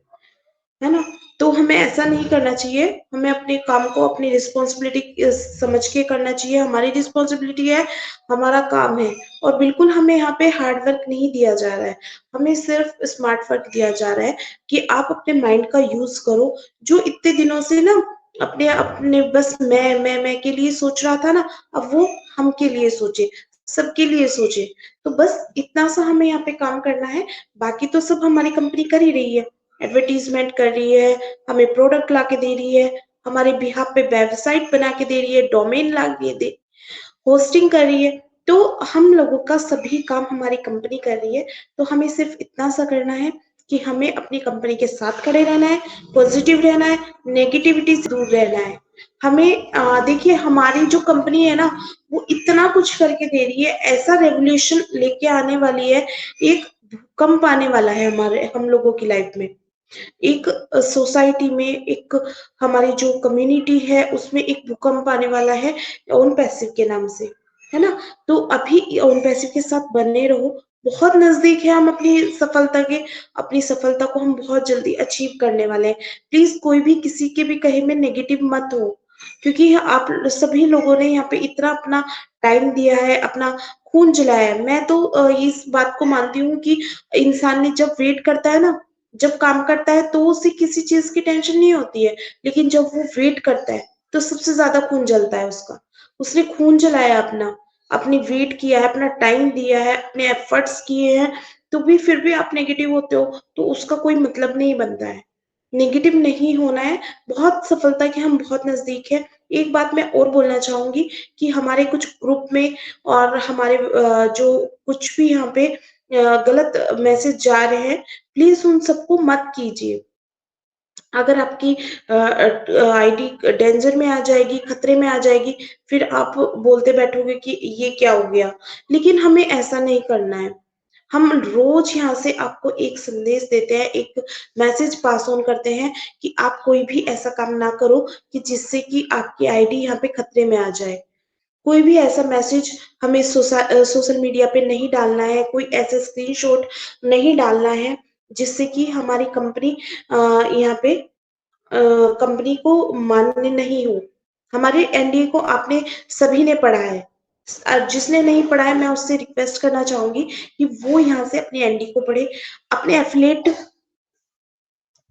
है ना? तो हमें ऐसा नहीं करना चाहिए, हमें अपने काम को अपनी रिस्पॉन्सिबिलिटी समझ के करना चाहिए। हमारी रिस्पॉन्सिबिलिटी है, हमारा काम है, और बिल्कुल हमें यहाँ पे हार्ड वर्क नहीं दिया जा रहा है, हमें सिर्फ स्मार्ट वर्क दिया जा रहा है कि आप अपने माइंड का यूज करो। जो इतने दिनों से ना अपने अपने बस मैं के लिए सोच रहा था ना, अब वो हम के लिए सोचे, सबके लिए सोचे। तो बस इतना सा हमें यहाँ पे काम करना है, बाकी तो सब हमारी कंपनी कर ही रही है। एडवर्टीजमेंट कर रही है, हमें प्रोडक्ट ला के दे रही है, हमारे बिहाफ पे वेबसाइट बना के दे रही है, डोमेन ला के दे, होस्टिंग कर रही है। तो हम लोगों का सभी काम हमारी कंपनी कर रही है। तो हमें सिर्फ इतना सा करना है कि हमें अपनी कंपनी के साथ खड़े रहना है, पॉजिटिव रहना है, नेगेटिविटी से दूर रहना है। हमें देखिए, हमारी जो कंपनी है ना, वो इतना कुछ करके दे रही है, ऐसा रेवोल्यूशन लेके आने वाली है, एक भूकंप आने वाला है हमारे हम लोगों की लाइफ में। एक सोसाइटी में, एक हमारी जो कम्युनिटी है उसमें एक भूकंप आने वाला है ओन पैसिव के नाम से, है ना? तो अभी ओन पैसिव के साथ बने रहो, बहुत नजदीक है हम अपनी सफलता के, अपनी सफलता को हम बहुत जल्दी अचीव करने वाले हैं। प्लीज कोई भी किसी के भी कहे में नेगेटिव मत हो, क्योंकि आप सभी लोगों ने यहाँ पे इतना अपना टाइम दिया है, अपना खून जलाया है। मैं तो इस बात को मानती हूँ कि इंसान ने जब वेट करता है ना, जब काम करता है, तो उसे किसी चीज की टेंशन नहीं होती है, लेकिन जब वो वेट करता है तो सबसे ज्यादा खून जलता है उसका। उसने खून जलाया अपना, अपनी वेट किया है, अपना टाइम दिया है, अपने एफर्ट्स किए हैं, तो भी फिर भी आप नेगेटिव होते हो, तो उसका कोई मतलब नहीं बनता है। नेगेटिव नहीं होना है, बहुत सफलता के हम बहुत नजदीक है। एक बात मैं और बोलना चाहूंगी कि हमारे कुछ ग्रुप में और हमारे जो कुछ भी यहाँ पे गलत मैसेज जा रहे हैं, प्लीज उन सबको मत कीजिए। अगर आपकी आईडी डेंजर में आ जाएगी, खतरे में आ जाएगी, फिर आप बोलते बैठोगे कि ये क्या हो गया। लेकिन हमें ऐसा नहीं करना है। हम रोज यहाँ से आपको एक संदेश देते हैं, एक मैसेज पास ऑन करते हैं कि आप कोई भी ऐसा काम ना करो कि जिससे कि आपकी आईडी यहाँ पे खतरे में आ जाए। कोई भी ऐसा मैसेज हमें सोशल मीडिया पे नहीं डालना है, कोई ऐसा स्क्रीनशॉट नहीं डालना है जिससे कि हमारी कंपनी यहाँ पे कंपनी को मान्य नहीं हो। हमारे एनडीए को आपने सभी ने पढ़ा है। जिसने नहीं पढ़ा है, मैं उससे रिक्वेस्ट करना चाहूंगी कि वो यहाँ से अपने एनडीए को पढ़े, अपने एफिलेट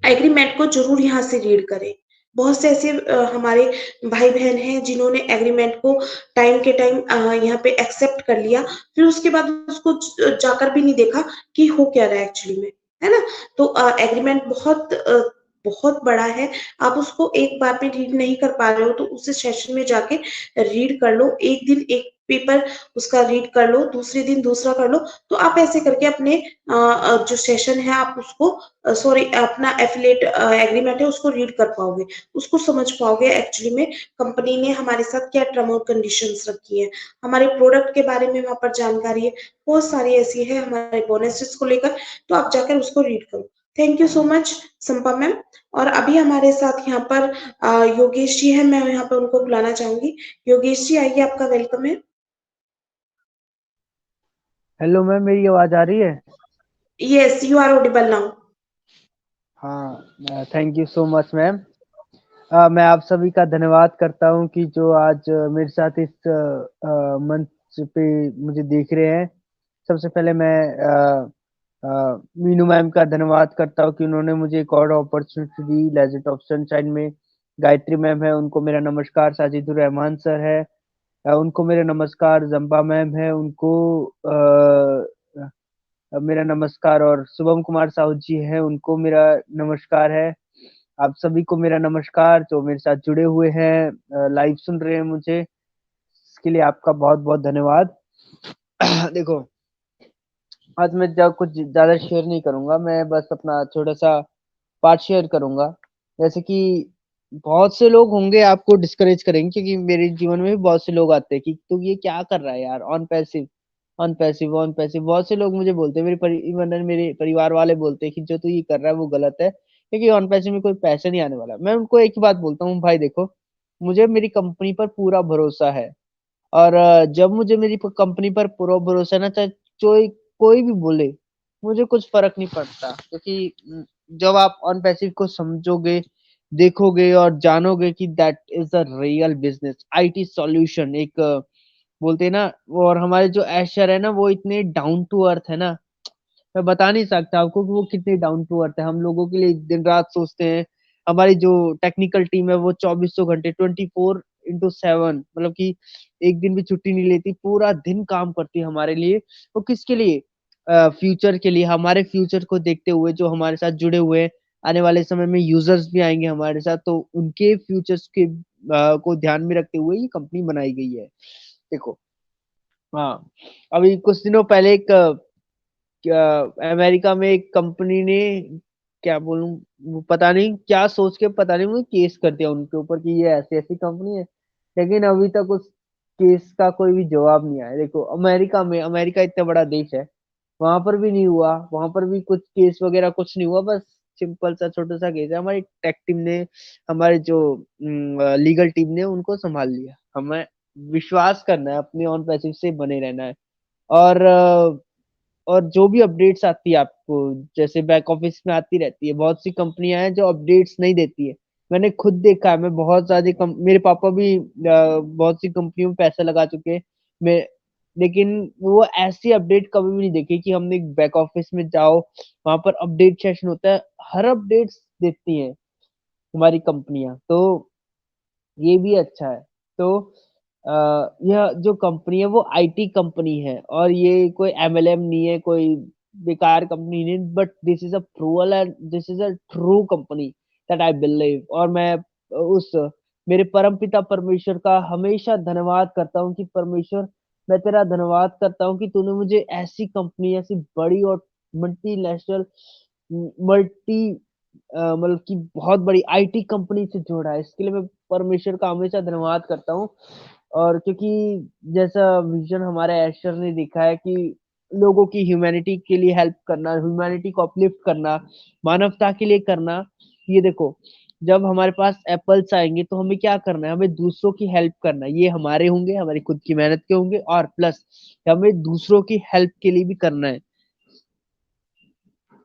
एग्रीमेंट को जरूर यहाँ से रीड करें। बहुत से ऐसे हमारे भाई बहन हैं जिन्होंने एग्रीमेंट को टाइम के टाइम यहाँ पे एक्सेप्ट कर लिया, फिर उसके बाद उसको जाकर भी नहीं देखा कि हो क्या रहा है एक्चुअली में, है ना? तो एग्रीमेंट बहुत बड़ा है। आप उसको एक बार में रीड नहीं कर पा रहे हो, तो उसे सेशन में जाके रीड कर लो। एक दिन एक पेपर उसका रीड कर लो, दूसरे दिन दूसरा कर लो। तो आप ऐसे करके अपने जो सेशन है आप उसको सॉरी अपना एफिलिएट एग्रीमेंट है उसको रीड कर पाओगे, उसको समझ पाओगे एक्चुअली में कंपनी ने हमारे साथ क्या टर्म और कंडीशंस रखी है, हमारे प्रोडक्ट के बारे में वहां पर जानकारी है, बहुत सारी ऐसी है हमारे बोनसेस को लेकर। तो आप जाकर उसको रीड करो। Thank you so much Sampa ma'am. और अभी हमारे साथ यहाँ पर योगेश जी है, मैं यहाँ पर उनको बुलाना चाहूंगी। योगेश जी आइए, आपका वेलकम है। हेलो मैम, मेरी आवाज आ रही है? Yes, you are audible now. हाँ, thank you so much ma'am. मैं आप सभी का धन्यवाद करता हूँ कि जो आज मेरे साथ इस मंच पे मुझे देख रहे हैं। सबसे पहले मैं मीनू मैम का धन्यवाद करता हूँ कि उन्होंने मुझे एक और opportunity the legend of sunshine में। गायत्री मैम है, उनको मेरा नमस्कार। साजिदुर रहमान सर है, उनको मेरा नमस्कार। जंपा मैम है, उनको मेरा नमस्कार। और शुभम कुमार साहू जी हैं, उनको मेरा नमस्कार है। आप सभी को मेरा नमस्कार जो मेरे साथ जुड़े हुए हैं, लाइव सुन रहे हैं मुझे, इसके लिए आपका बहुत बहुत धन्यवाद। देखो, आज मैं कुछ ज्यादा शेयर नहीं करूंगा, मैं बस अपना छोटा सा पार्ट शेयर करूंगा। जैसे कि बहुत से लोग होंगे आपको डिस्करेज करेंगे, क्योंकि मेरे जीवन में भी बहुत से लोग आते हैं कि तू ये क्या कर रहा है यार, on passive on passive on passive. बहुत से लोग मुझे बोलते हैं, इवन मेरे परिवार वाले बोलते हैं कि जो तू ये कर रहा है वो गलत है, क्योंकि ऑन पैसिव में कोई पैसा नहीं आने वाला। मैं उनको एक ही बात बोलता हूँ, भाई देखो, मुझे मेरी कंपनी पर पूरा भरोसा है। और जब मुझे मेरी कंपनी पर पूरा भरोसा है ना, चाहे कोई कोई भी बोले, मुझे कुछ फर्क नहीं पड़ता, क्योंकि जब आप ऑन पैसिव को समझोगे, देखोगे और जानोगे कि that is a real business IT solution एक बोलते हैं ना। और हमारे जो एशर है ना वो इतने डाउन टू अर्थ है ना, मैं बता नहीं सकता आपको कि वो कितने डाउन टू अर्थ है। हम लोगों के लिए दिन रात सोचते हैं। हमारी जो टेक्निकल टीम है वो 24 घंटे 24/7 मतलब कि एक दिन भी छुट्टी नहीं लेती, पूरा दिन काम करती है हमारे लिए। वो किसके लिए? फ्यूचर के लिए, हमारे फ्यूचर को देखते हुए जो हमारे साथ जुड़े हुए हैं। आने वाले समय में यूजर्स भी आएंगे हमारे साथ, तो उनके फ्यूचर्स के को ध्यान में रखते हुए ये कंपनी बनाई गई है। देखो, हाँ, अभी कुछ दिनों पहले एक अमेरिका में एक कंपनी ने, क्या बोलूं, वो पता नहीं क्या सोच के, पता नहीं, वो केस कर दिया उनके ऊपर कि ये ऐसी ऐसी कंपनी है। लेकिन अभी तक उस केस का कोई भी जवाब नहीं आया। देखो, अमेरिका में, अमेरिका इतना बड़ा देश है, वहां पर भी नहीं हुआ, वहां पर भी कुछ केस वगैरह कुछ नहीं हुआ, बस सिंपल सा छोटा सा केस है। हमारी टेक टीम ने, हमारे जो लीगल टीम ने उनको संभाल लिया। हमें विश्वास करना है, अपने ऑन पैसिव से बने रहना है। और और जो भी अपडेट्स आती है आपको, जैसे बैक ऑफिस में आती रहती है, बहुत सी कंपनियां हैं जो अपडेट्स नहीं देती है। मैंने खुद देखा है, मैं बहुत ज्यादा मेरे पापा भी बहुत सी कंपनियों में पैसे लगा चुके हैं। मैं, लेकिन वो ऐसी अपडेट कभी भी नहीं देखी कि हमने बैक ऑफिस में जाओ, वहां पर अपडेट सेशन होता है, हर अपडेट्स देती हैं हमारी कंपनियां। तो ये भी अच्छा है। तो यह जो कंपनी है वो आईटी कंपनी है, और ये कोई एमएलएम नहीं है, कोई बेकार कंपनी नहीं, but this is a approval and this is a true company that I believe. और मैं उस मेरे परम पिता परमेश्वर का हमेशा धन्यवाद करता हूँ कि परमेश्वर, मैं तेरा धन्यवाद करता हूँ कि तूने मुझे ऐसी कंपनी, ऐसी बड़ी और मल्टीनेशनल, मल्टी मतलब कि बहुत बड़ी आईटी कंपनी से जोड़ा है। इसके लिए मैं परमेश्वर का हमेशा धन्यवाद करता हूँ। और क्योंकि जैसा विजन हमारे एशर ने देखा है कि लोगों की ह्यूमैनिटी के लिए हेल्प करना, ह्यूमैनिटी को अपलिफ्ट करना, मानवता के लिए करना। ये देखो, जब हमारे पास एप्पल्स आएंगे तो हमें क्या करना है? हमें दूसरों की हेल्प करना है। ये हमारे होंगे, हमारी खुद की मेहनत के होंगे, और प्लस हमें दूसरों की हेल्प के लिए भी करना है।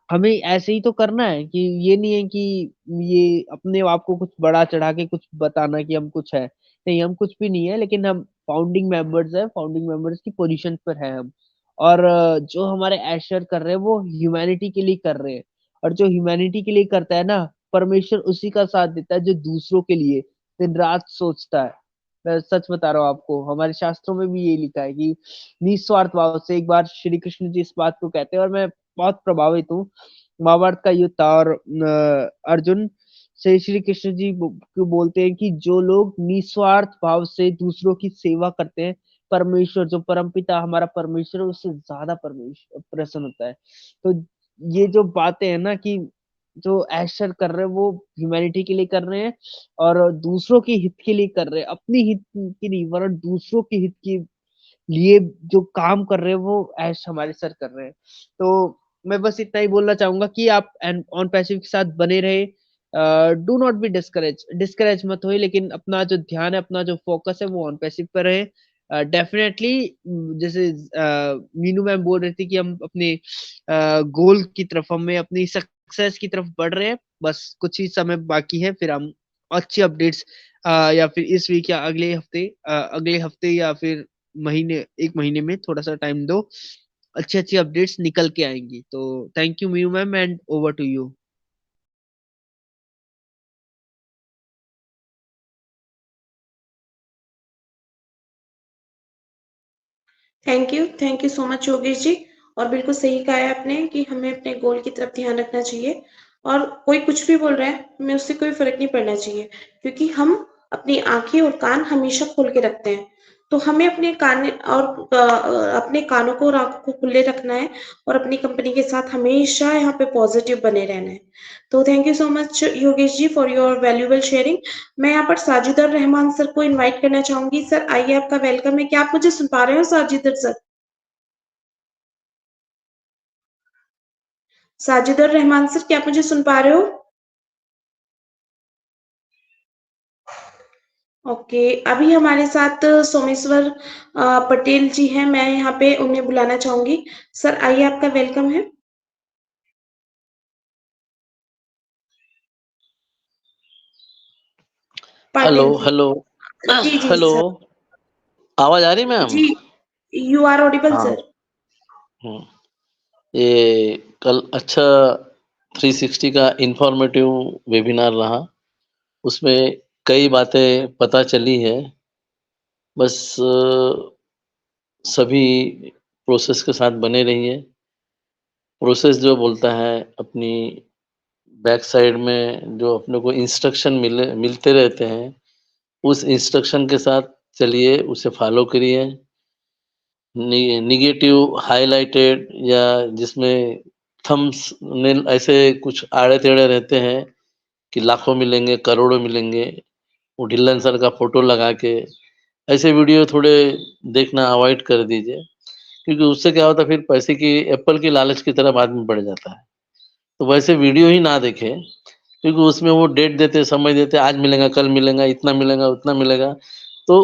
हमें ऐसे ही तो करना है कि ये नहीं है कि ये अपने आप को कुछ बड़ा चढ़ा के कुछ बताना कि हम कुछ है। नहीं, हम कुछ भी नहीं है, लेकिन हम फाउंडिंग मेंबर्स है, फाउंडिंग मेंबर्स की पोजीशन पर है हम। और जो हमारे एशर कर रहे हैं वो ह्यूमैनिटी के लिए कर रहे हैं। और जो ह्यूमैनिटी के लिए करता है ना, परमेश्वर उसी का साथ देता है जो दूसरों के लिए दिन रात सोचता है। मैं सच बता रहा हूँ आपको, हमारे शास्त्रों में भी ये लिखा है कि निस्वार्थ भाव से, एक बार श्री कृष्ण जी इस बात को कहते हैं और मैं बहुत प्रभावित हूँ। महाभारत का युद्ध था और अर्जुन से श्री कृष्ण जी को बोलते हैं कि जो लोग निस्वार्थ भाव से दूसरों की सेवा करते हैं, परमेश्वर जो परमपिता हमारा परमेश्वर है, उससे ज्यादा परमेश्वर प्रसन्न होता है। तो ये जो बातें हैं ना कि जो ऐशर कर रहे हैं वो ह्यूमैनिटी के लिए कर रहे हैं, और दूसरों के हित के लिए कर रहे हैं, अपनी हित की नहीं वरन दूसरों के हित के लिए जो काम कर रहे हैं वो ऐश हमारे सर कर रहे हैं। तो मैं बस इतना ही बोलना चाहूंगा कि आप ऑन पैसिव के साथ बने रहे। Do not be discourage, discourage मत होइए, लेकिन अपना जो ध्यान है, अपना जो फोकस है वो ऑन पैसिव पर रहे। डेफिनेटली, जैसे मीनू मैम बोल रही थी कि हम अपने गोल की तरफ, हमें अपनी सक्सेस की तरफ बढ़ रहे हैं। बस कुछ ही समय बाकी है, फिर हम अच्छी अपडेट्स या फिर इस वीक या अगले हफ्ते या फिर महीने, एक महीने में थोड़ा सा टाइम दो, अच्छी अच्छी अपडेट्स निकल के आएंगी। तो thank you Meenu ma'am, and over to you. Thank you so much Yogesh ji. और बिल्कुल सही कहा है आपने कि हमें अपने गोल की तरफ ध्यान रखना चाहिए, और कोई कुछ भी बोल रहा है हमें उससे कोई फर्क नहीं पड़ना चाहिए, क्योंकि हम अपनी आंखें और कान हमेशा खोल के रखते हैं। तो हमें अपने कान और अपने कानों को और आंखों को खुले रखना है, और अपनी कंपनी के साथ हमेशा यहाँ पे पॉजिटिव बने रहना है। तो thank you so much Yogesh ji for your valuable sharing. मैं यहाँ पर साजिदर रहमान सर को इनवाइट करना चाहूंगी। सर आइए, आपका वेलकम है। क्या आप मुझे सुन पा रहे हो साजिदर सर? साजिदुर रहमान सर, क्या आप मुझे सुन पा रहे हो? ओके, अभी हमारे साथ सोमेश्वर पटेल जी हैं, मैं यहाँ पे उन्हें बुलाना चाहूंगी। सर आइए, आपका वेलकम है। Patil hello ji. Hello ji ji hello, sir. आवाज आ रही मैम? जी, यू आर ऑडिबल हाँ। सर। हम्म, ये कल अच्छा 360 का इंफॉर्मेटिव वेबिनार रहा। उसमें कई बातें पता चली है। बस सभी प्रोसेस के साथ बने रहिए। प्रोसेस जो बोलता है अपनी बैक साइड में जो अपने को इंस्ट्रक्शन मिलते रहते हैं, उस इंस्ट्रक्शन के साथ चलिए, उसे फॉलो करिए। निगेटिव हाइलाइटेड या जिसमें थंब्स नेल ऐसे कुछ आड़े-टेढ़े रहते हैं कि लाखों मिलेंगे, करोड़ों मिलेंगे, वो ढिल्लन सर का फ़ोटो लगा के, ऐसे वीडियो थोड़े देखना अवॉइड कर दीजिए। क्योंकि उससे क्या होता है फिर पैसे की एप्पल की लालच की तरफ आदमी बढ़ जाता है। तो वैसे वीडियो ही ना देखें, क्योंकि उसमें वो डेट देते, समय देते, आज मिलेगा, कल मिलेगा, इतना मिलेगा, उतना मिलेगा। तो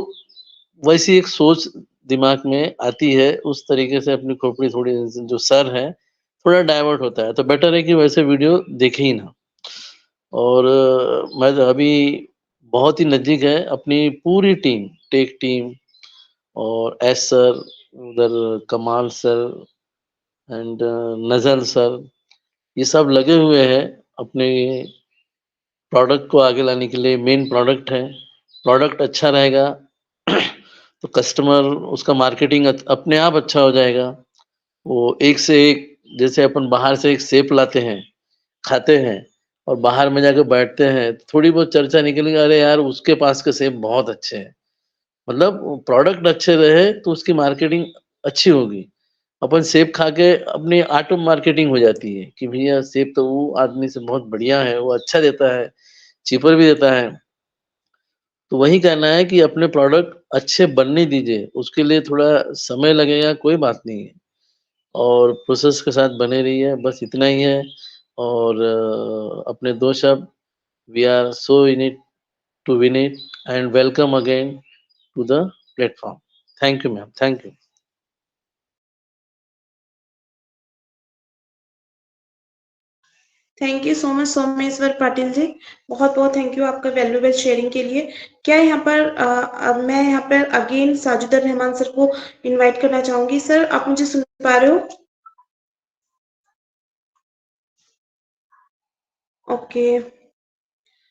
वैसी एक सोच दिमाग में आती है, उस तरीके से अपनी खोपड़ी थोड़ी जो सर है, थोड़ा डाइवर्ट होता है। तो बेटर है कि वैसे वीडियो देखें ही ना। और मैं तो अभी बहुत ही नज़दीक है अपनी पूरी टीम, टेक टीम और एस सर, उधर कमाल सर एंड नज़र सर, ये सब लगे हुए हैं अपने प्रोडक्ट को आगे लाने के लिए। मेन प्रोडक्ट है, प्रोडक्ट अच्छा रहेगा तो कस्टमर उसका मार्केटिंग अपने आप अच्छा हो जाएगा। वो एक से एक, जैसे अपन बाहर से एक सेब लाते हैं, खाते हैं और बाहर में जाके बैठते हैं, तो थोड़ी बहुत चर्चा निकलेगी, अरे यार उसके पास के सेब बहुत अच्छे हैं। मतलब प्रोडक्ट अच्छे रहे तो उसकी मार्केटिंग अच्छी होगी। अपन सेब खा के अपनी ऑटो मार्केटिंग हो जाती है कि भैया सेब तो वो आदमी से बहुत बढ़िया है, वो अच्छा देता है, चीपर भी देता है। तो वही कहना है कि अपने प्रोडक्ट अच्छे बनने दीजिए, उसके लिए थोड़ा समय लगेगा, कोई बात नहीं है। और प्रोसेस के साथ बने रहिए, बस इतना ही है। और अपने 2 शब्द, we are so in it to win it and welcome again to the platform. Thank you ma'am, thank you. Thank you so much Someshwar Patil ji. बहुत बहुत थैंक यू आपका वैल्यूएबल शेयरिंग के लिए। क्या यहाँ पर मैं यहाँ पर अगेन साजिदर रहमान सर को इनवाइट करना चाहूंगी। सर, आप मुझे सुन पा रहे हो? ओके।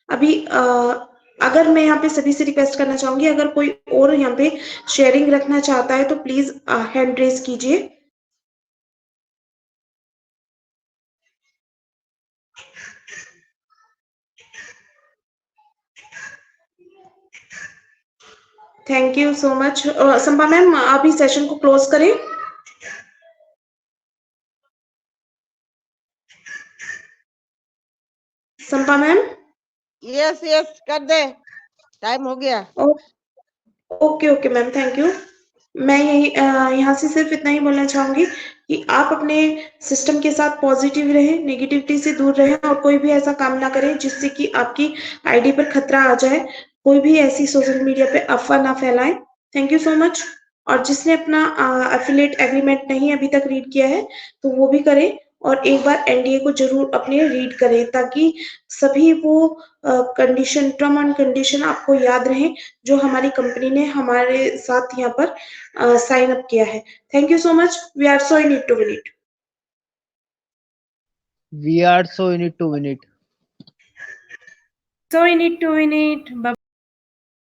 अभी अगर मैं यहाँ पे सभी से रिक्वेस्ट करना चाहूंगी, अगर कोई और यहाँ पे शेयरिंग रखना चाहता है तो प्लीज हैंड रेज कीजिए। Thank you so much. Sampa ma'am, अभी सेशन को क्लोज करें। संपा मैम। यस यस कर दे, टाइम हो गया। Okay okay ma'am, thank you. मैं यही यहाँ से सिर्फ इतना ही बोलना चाहूंगी कि आप अपने सिस्टम के साथ पॉजिटिव रहें, नेगेटिविटी से दूर रहें और कोई भी ऐसा काम ना करें जिससे कि आपकी आईडी पर खतरा आ जाए। कोई भी ऐसी सोशल मीडिया पे अफवाह ना फैलाएं। Thank you so much. और जिसने अपना एफिलिएट एग्रीमेंट नहीं अभी तक रीड किया है तो वो भी करे, और एक बार एनडीए को जरूर अपने रीड करें, ताकि सभी वो कंडीशन, टर्म एंड कंडीशन आपको याद रहे जो हमारी कंपनी ने हमारे साथ यहाँ पर साइन अप किया है। Thank you so much. We are so in it to win it. We are so in it to win it. So in it to win it. Bye.